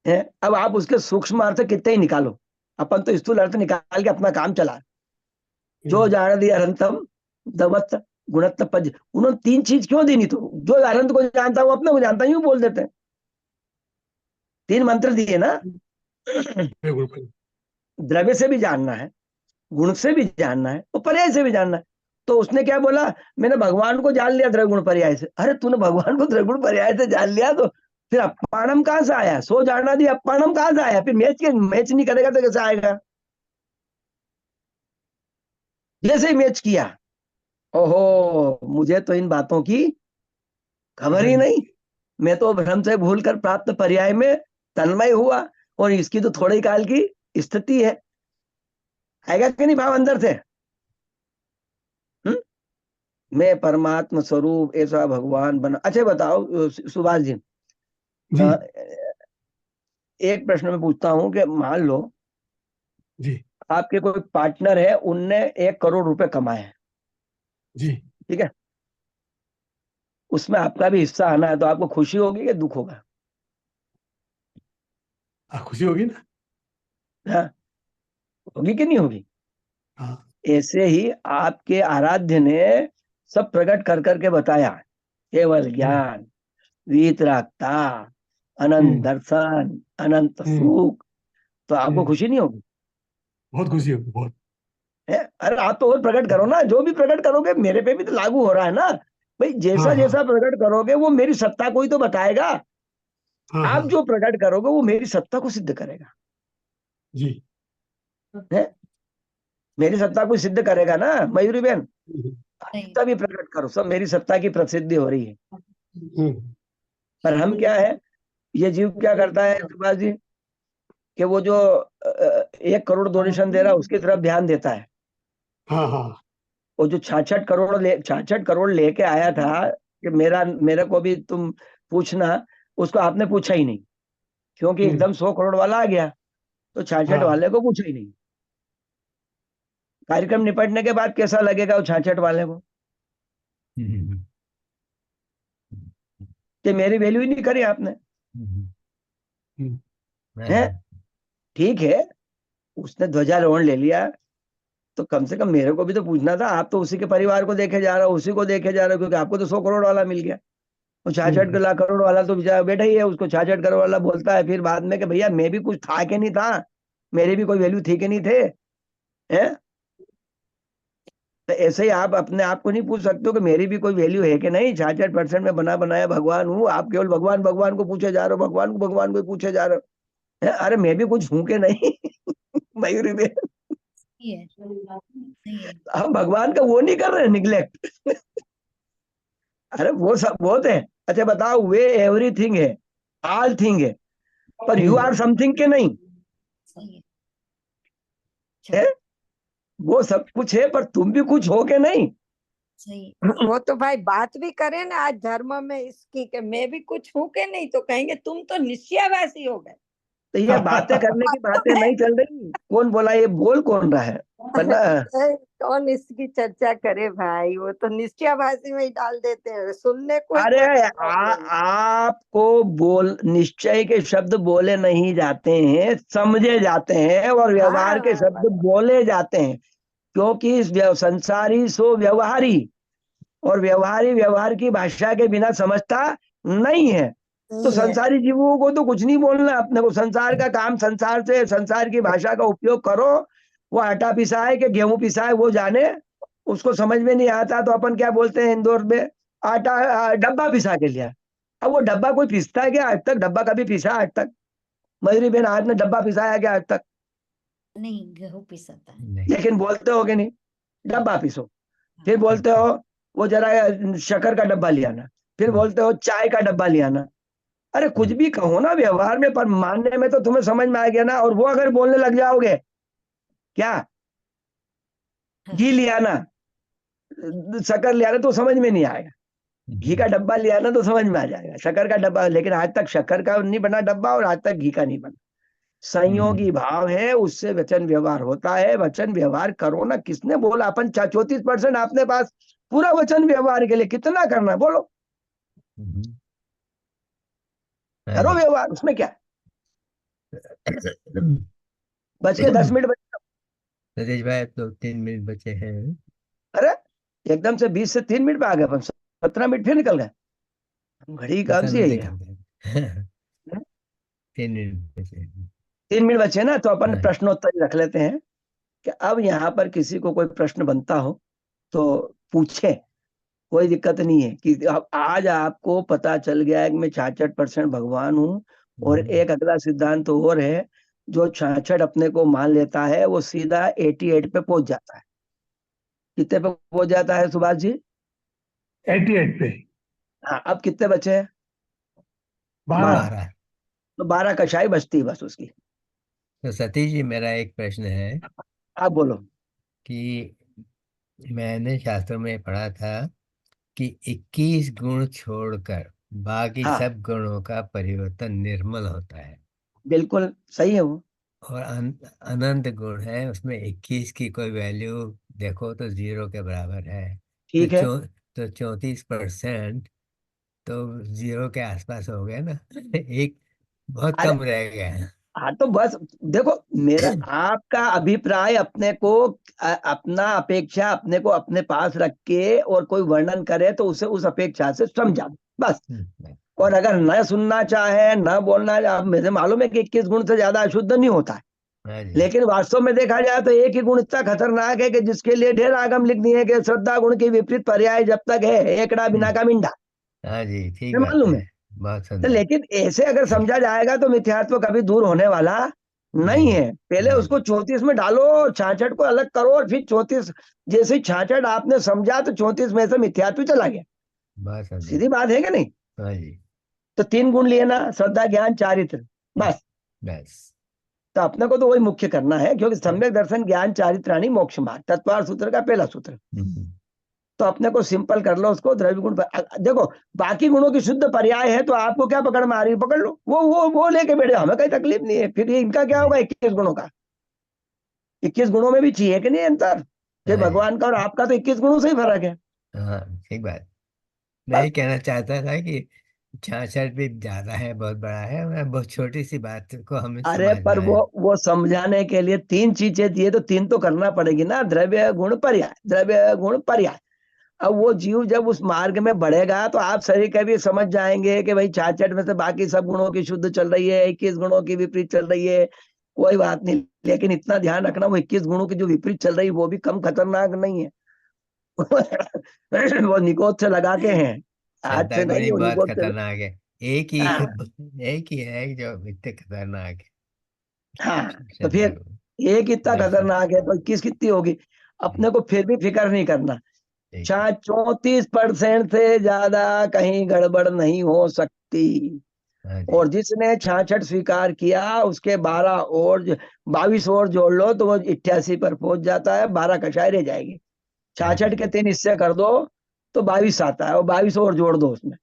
है? अब आप उसके सूक्ष्म अर्थ कितने ही निकालो, अपन तो स्थूल अर्थ निकाल के अपना काम चला। जो जान दी अनंतम दमत गुणत्व पज, उन्होंने 3 चीज क्यों दी? नहीं तो जो अनंत को जानता हूं अपने को जानता, यूं बोल देते हैं। 3 मंत्र दिए ना। द्रव्य से भी जानना है, गुण से भी जानना है, और पर्याय से भी जानना है। तो उसने क्या बोला? मैंने भगवान को जान लिया द्रव्य गुण पर्याय से। अरे तूने भगवान को द्रव्य गुण पर्याय से जान लिया, तो फिर अपानम कहां से आया? सो जाना दी अपानम कहां से आया? फिर मैच नहीं करेगा तो कैसे आएगा? जैसे ही मैच किया, ओहो, मुझे तो इन बातों की खबर ही नहीं। मैं तो भ्रम से भूल कर प्राप्त पर्याय में तन्मय हुआ, और इसकी तो थोड़े ही काल की स्थिति है। आएगा कि नहीं भाव अंदर से? मैं परमात्मा स्वरूप ऐसा भगवान बना। अच्छा बताओ सुभाष जी, जी एक प्रश्न मैं पूछता हूं कि मान लो जी आपके कोई पार्टनर है, उनने 1 करोड़ रुपए कमाए हैं, जी। ठीक है? उसमें आपका भी हिस्सा आना है, तो आपको खुशी होगी कि दुख होगा? खुशी होगी ना। हाँ, होगी कि नहीं होगी? हाँ ऐसे ही आपके आराध्य ने सब प्रकट कर करके बताया, केवल ज्ञान, वीतरागता, अनंत दर्शन, अनंत सुख, तो आपको खुशी नहीं होगी? बहुत खुशी होगी, बहुत। है? अरे आप तो और प्रकट करो ना, जो भी प्रकट करोगे मेरे पे भी तो लागू हो रहा है ना भाई। जैसा हाँ जैसा हाँ प्रकट करोगे वो मेरी सत्ता को ही तो बताएगा। हाँ आप हाँ। जो प्रकट करोगे वो मेरी सत्ता को सिद्ध करेगा। जी। है? मेरी सत्ता को सिद्ध करेगा ना मयूरी बहन? सही। तभी प्रकट करो, सब मेरी सत्ता की प्रसिद्धि हो रही है। हम्म, पर हम क्या है, ये जीव क्या करता है सुभाष जी, कि वो जो 1 करोड़ डोनेशन दे रहा है उसकी तरफ ध्यान देता है। हाँ हाँ वो जो 66 करोड़ लेके आया था कि मेरे को भी तुम पूछना, उसको आपने पूछा ही नहीं, क्योंकि एकदम 100 करोड़ वाला आ गया, तो 66 हाँ। वाले को पूछा ही नहीं। कार्यक्रम निपटने के बाद कैसा लगेगा वो 66 वाले को, कि मेरी वैल्यू ही नहीं करी आपने? है? ठीक है, उसने ध्वजारोहण ले लिया, तो कम से कम मेरे को भी तो पूछना था। आप तो उसी के परिवार को देखे जा रहे हो, उसी को देखे जा रहे हो, क्योंकि आपको तो 100 करोड़ वाला मिल गया। वो 66 करोड़ वाला तो बेचारा बैठा ही है, उसको 66 करोड़ वाला बोलता है फिर बाद में कि भैया मैं भी कुछ था कि नहीं था, मेरी भी कोई वैल्यू थी कि नहीं थे? हैं? तो ऐसे ही आप अपने आप को नहीं पूछ सकते हो कि मेरी भी कोई वैल्यू है कि नहीं? 66% में बना बनाया भगवान हूँ, आप केवल भगवान भगवान को पूछे जा रहे हो, भगवान को पूछे जा रहे हो। हैं? अरे मैं भी कुछ हूं कि नहीं? मयूरी में सही है, सही है। हम भगवान का वो नहीं कर रहे, निग्लेक्ट। अरे वो सब बहुत है। अच्छा बताओ, वे एवरीथिंग है, ऑल थिंग है, पर यू आर समथिंग के नहीं? सही है। है? वो सब कुछ है पर तुम भी कुछ हो के नहीं? सही। वो तो भाई बात भी करे ना आज धर्म में इसकी कि मैं भी कुछ हूँ के नहीं, तो कहेंगे तुम तो निश्चयवासी हो गए। तो ये बातें करने की बातें नहीं चल रही। कौन बोला? ये बोल कौन रहा है? वरना कौन इसकी चर्चा करे भाई, वो तो निश्चयवासी में ही डाल देते हैं, सुनने को ही अरे कोई प्रॉब्लम। आपको बोल निश्चय के शब्द बोले नहीं जाते हैं, समझे जाते हैं, और व्यवहार के शब्द बोले जाते हैं, क्योंकि इस संसारी सो व्यवहारी, और व्यवहारी व्यवहार की भाषा के बिना समझता नहीं है। तो नहीं है। संसारी जीवों को तो कुछ नहीं बोलना अपने को, संसार का काम संसार से, संसार की भाषा का उपयोग करो। वो आटा पिसा है कि गेहूं पिसा है वो जाने, उसको समझ में नहीं आता तो अपन क्या बोलते हैं इंदौर में, आटा डब्बा पिसा के लिया। अब वो डब्बा कोई पिसता है क्या आज तक? डब्बा कभी पिसा आज तक? मयूरी बहन, आपने डब्बा पिसाया क्या आज तक? नहीं, गेहूं पिसाता है। नहीं। लेकिन बोलते हो कि नहीं, डब्बा पीसो। फिर बोलते हो वो जरा शक्कर का डब्बा ले आना, फिर बोलते हो चाय का डब्बा ले आना। अरे कुछ भी कहो ना व्यवहार में, पर मानने में तो तुम्हें समझ में आ गया ना। और वो अगर बोलने लग जाओगे क्या, घी ले आना, शक्कर ले आना, तो समझ में नहीं आएगा। घी का डब्बा ले आना तो समझ में आ जाएगा, शक्कर का डब्बा, लेकिन आज तक शक्कर का नहीं बना डब्बा और आज तक घी का नहीं बना। संयोगी भाव है, उससे वचन व्यवहार होता है। वचन व्यवहार करो ना। किसने बोला? अपन 34% आपने पास पूरा वचन व्यवहार के लिए कितना करना है? बोलो, हाँ करो जी। व्यवहार, उसमें क्या। बच के 10 मिनट बचे। सतीश भाई, अब तो 3 मिनट बचे हैं। अरे एकदम से 20 से 3 मिनट पे आ गए अपन, 17 मिनट फिर निकल गए। घड़ी कब पता सी नहीं है ये? देखा था। 3 मिनट बचे हैं। 3 मिनट बचे ना, तो अपन हाँ। प्रश्नोत्तर रख लेते हैं कि अब यहाँ पर किसी को कोई प्रश्न बनता हो तो पूछे, कोई दिक्कत नहीं है। कि अब आज आपको पता चल गया है कि मैं 66% भगवान हूँ। और एक अगला सिद्धांत और है, जो 66 अपने को मान लेता है वो सीधा 88 पे पहुंच जाता है। कितने पे पहुंच जाता है सुभाष जी? 88 पे। हाँ, अब कितने बचे हैं? 12। 12। तो 12 कशाई बचती है बस उसकी। तो सतीश जी, मेरा एक प्रश्न है आप बोलो। कि मैंने शास्त्रों में पढ़ा था कि 21 गुण छोड़कर बाकी हाँ, सब गुणों का परिवर्तन निर्मल होता है। बिल्कुल सही है वो। और अनंत गुण है, उसमें 21 की कोई वैल्यू देखो तो 0 के बराबर है। तो ठीक है। 34% तो 0 के आसपास हो गया ना। एक बहुत अरे कम रह गया है। हाँ, तो बस देखो, मेरा आपका अभिप्राय अपने को अपना अपेक्षा अपने को अपने पास रख के और कोई वर्णन करे तो उसे उस अपेक्षा से समझा दो, बस। और अगर न सुनना चाहे, न बोलना, अब मुझे मालूम है कि 21 गुण से ज्यादा अशुद्ध नहीं होता है। हाँ जी। लेकिन वास्तव में देखा जाए तो एक ही गुण इतना खतरनाक है कि जिसके लिए ढेर आगम लिख दिए कि श्रद्धा गुण की विपरीत पर्याय जब तक है एकड़ा बिना का मिंडा। हाँ जी, ठीक ये बात मालूम है। है। बहुत तो सुंदर। लेकिन ऐसे अगर समझा जाएगा तो मिथ्यात्व कभी दूर होने वाला नहीं नहीं। है। पहले हाँ उसको जी। 34 में डालो, 66 को अलग करो, और फिर 34, जैसे 66 आपने समझा तो 34 में से मिथ्यात्व चला गया। बहुत सुंदर। सीधी बात है कि नहीं? हाँ जी। तो 3 गुण लिए ना, श्रद्धा ज्ञान चारित्र, बस। बस। तो अपने को तो वही मुख्य करना है, क्योंकि सम्यक दर्शन ज्ञान चारित्राणी मोक्ष मार्ग, तत्वार सूत्र का पहला सूत्र। तो अपने को सिंपल कर लो उसको, द्रव्य गुण पर देखो। बाकी गुणों की शुद्ध पर्याय है, तो आपको क्या पकड़ में आ रही है? पकड़ लो, वो लेके बैठे, हमें कोई तकलीफ नहीं है। फिर ये इनका क्या होगा 21 गुणों का? 21 गुणों में भी चाहिए कि नहीं अंतर? कि हाँ जी। भगवान का और आपका तो 21 गुणों से ही फर्क है। हाँ, ठीक बात। मैं बस। ये कहना चाहता था कि 66 भी ज्यादा है, बहुत बड़ा है। मैं बहुत छोटी सी बात को हमें अरे पर समझना है। वो समझाने के लिए 3 चीजें दिए, तो 3 तो करना पड़ेगी ना, द्रव्य गुण पर्याय, द्रव्य गुण पर्याय। अब वो जीव जब उस मार्ग में बढ़ेगा तो आप शरीर का भी समझ जाएंगे कि भाई 66 में से बाकी सब गुणों की शुद्ध चल रही है, 21 गुणों की विपरीत चल रही है, कोई बात नहीं। लेकिन इतना ध्यान रखना, वो 21 गुणों की जो विपरीत चल रही है वो भी कम खतरनाक नहीं है। वो निकोद से लगा के हैं, आज श्रद्धा से नहीं, गुणी वो बहुत निकोद से। खतरनाक है। एक ही हाँ, एक ही है जो इतने खतरनाक हाँ। है। तो श्रद्धा फिर एक इतना दर्शन। खतरनाक है तो 21 कितनी होगी? अपने को फिर भी फिक्र नहीं करना। ठीक है। 34% से ज्यादा कहीं गड़बड़ नहीं हो सकती। हाँ जी। और जिसने 66 स्वीकार किया उसके 22 और जोड़ लो तो वो 88 पर पहुंच जाता है। 12 कषाय रह जाएगी। हाँ 66 जी। के 3 हिस्से कर दो तो 22 आता है, और 22 और जोड़ दो उसमें,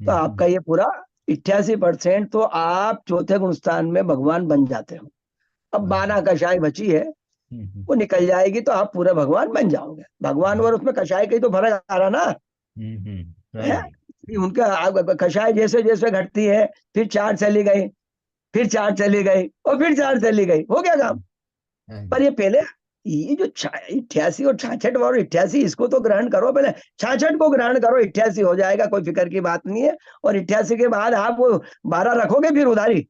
तो हम्म। आपका ये पूरा 88%, तो आप चौथे गुण स्थान में भगवान बन जाते हो। अब हाँ 12 जी। कषाय बची है, वो निकल जाएगी तो आप पूरे भगवान बन जाओगे। भगवान और उसमें कषाय का ही तो फर्क आ रहा ना हाँ है। जी। उनका कषाय जैसे जैसे घटती है, फिर 4 चली गई, फिर 4 चली गई, और फिर 4 चली गई, हो गया काम। हाँ पर जी। ये पहले, ये जो 88 और 66 और 88, इसको तो ग्रहण करो पहले। 66 को ग्रहण करो, 88 हो जाएगा, कोई फिक्र की बात नहीं है। और 88 के बाद आप वो 12 रखोगे फिर उधारी,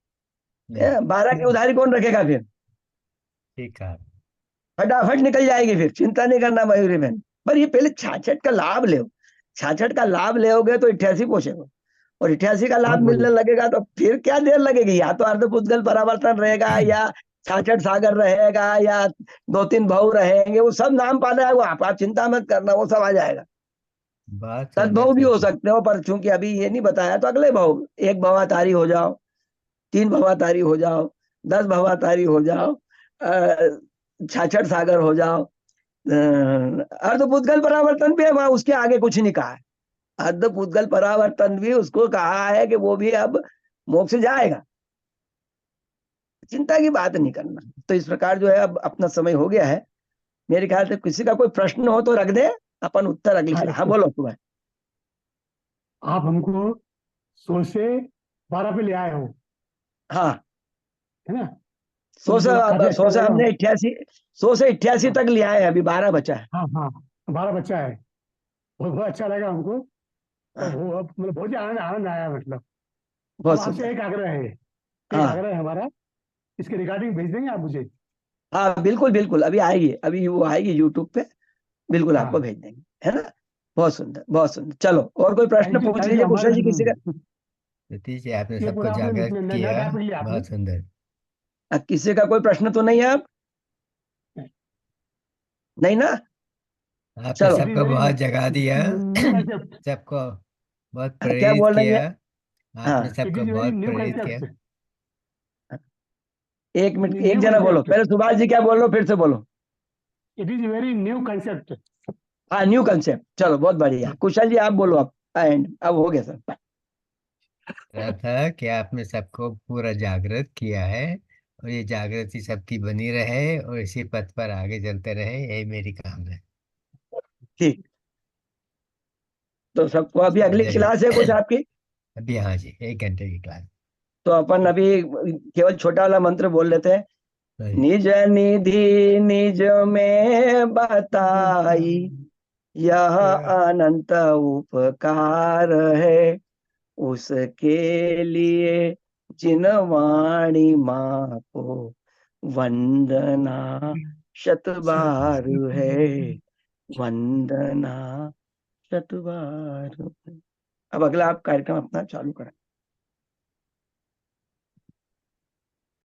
नहीं। 12 की उधारी कौन रखेगा फिर? ठीक है। फटाफट निकल जाएगी, फिर चिंता नहीं करना मयूरी बहन। पर ये पहले 66 का लाभ ले, 66 का लाभ लेोगे तो 88 पहुंचेगा। और 88 का लाभ बहुत मिलने बढ़िया। लगेगा तो फिर क्या देर लगेगी, या तो अर्धपुद्गल परावर्तन रहेगा, या छाछठ सागर रहेगा, या 2-3 भाव रहेंगे, वो सब नाम पाना है, वो आप चिंता मत करना, वो सब आ जाएगा। बहुत सुंदर तद्भव भी हो सर। सकते हो, पर चूंकि अभी ये नहीं बताया तो अगले भाव, 1 भवातारी हो जाओ, 3 भवातारी हो जाओ, 10 भवातारी हो जाओ, छाछठ सागर हो जाओ। अर्धपुद्गल परावर्तन भी है, वहां उसके आगे कुछ नहीं कहा है। अर्धपुद्गल परावर्तन भी उसको कहा है कि वो भी अब मोक्ष जाएगा, चिंता की बात नहीं करना। तो इस प्रकार जो है, अब अपना समय हो गया है मेरे ख्याल से। किसी का कोई प्रश्न हो तो रख दे, अपन उत्तर अगली हाँ, क्लास। हाँ बोलो तुम्हें। आप हमको 100 से 12 पे ले आए हो, हाँ, है ना? 100 से, तो काफी अच्छा 100 से लगा हमने हमको। 88, 100 से 88 हाँ तक लिया है, अभी 12 बचा है। हाँ हाँ, 12 बच्चा है। बहुत बहुत अच्छा लगा हमको। और हाँ, वो मतलब बहुत ही आनंद आनंद आया मतलब। अब बहुत आपसे सुंदर। एक आग्रह है, एक हाँ आग्रह है हमारा, इसके रिगार्डिंग भेज देंगे आप मुझे? हाँ, बिल्कुल बिल्कुल, अभी आएगी, अभी वो आएगी यूट्यूब पे, बिल्कुल आपको हाँ, भेज देंगे, है ना। बहुत सुंदर, बहुत सुंदर। चलो, और कोई प्रश्न पूछ थैंक यू लीजिए हमारे। कुशल जी, किसी का। सतीश जी, आपने ये सबको पूरा आपने जागृत नया किया। टॉपिक लिया आपने। बहुत सुंदर। किसी का कोई प्रश्न तो नहीं है आप, नहीं ना? आपने चलो। इट इज सबको वेरी बहुत जगा दिया। New concept. सबको बहुत क्या प्रेरित बोल रही किया। है? आपने हाँ, इट सबको इज वेरी बहुत न्यू प्रेरित किया। कंसेप्ट। एक मिनट, एक न्यू जना बोलो, कंसेप्ट। पहले सुभाष जी क्या बोल रहे हो, फिर से बोलो। It is very new concept. हाँ, न्यू कंसेप्ट, चलो बहुत बढ़िया। कुशल जी आप बोलो अब, एंड अब हो गया सर। रहा था कि आपने सबको पूरा जागृत किया है, और ये जागृति सबकी बनी रहे और इसी पथ पर आगे चलते रहे, यही मेरी कामना है। ठीक, तो सबको अभी अगली जय क्लास है कुछ हिंद। आपकी? अभी हाँ जी, 1 घंटे की क्लास। तो अपन अभी केवल छोटा वाला मंत्र बोल लेते हैं। सही। निज निधि निज में बताई, यह अनंत उपकार है, उसके लिए जिन वाणी माँ को वंदना शत बार है, वंदना शत बार। अब अगला आप कार्यक्रम अपना चालू करें।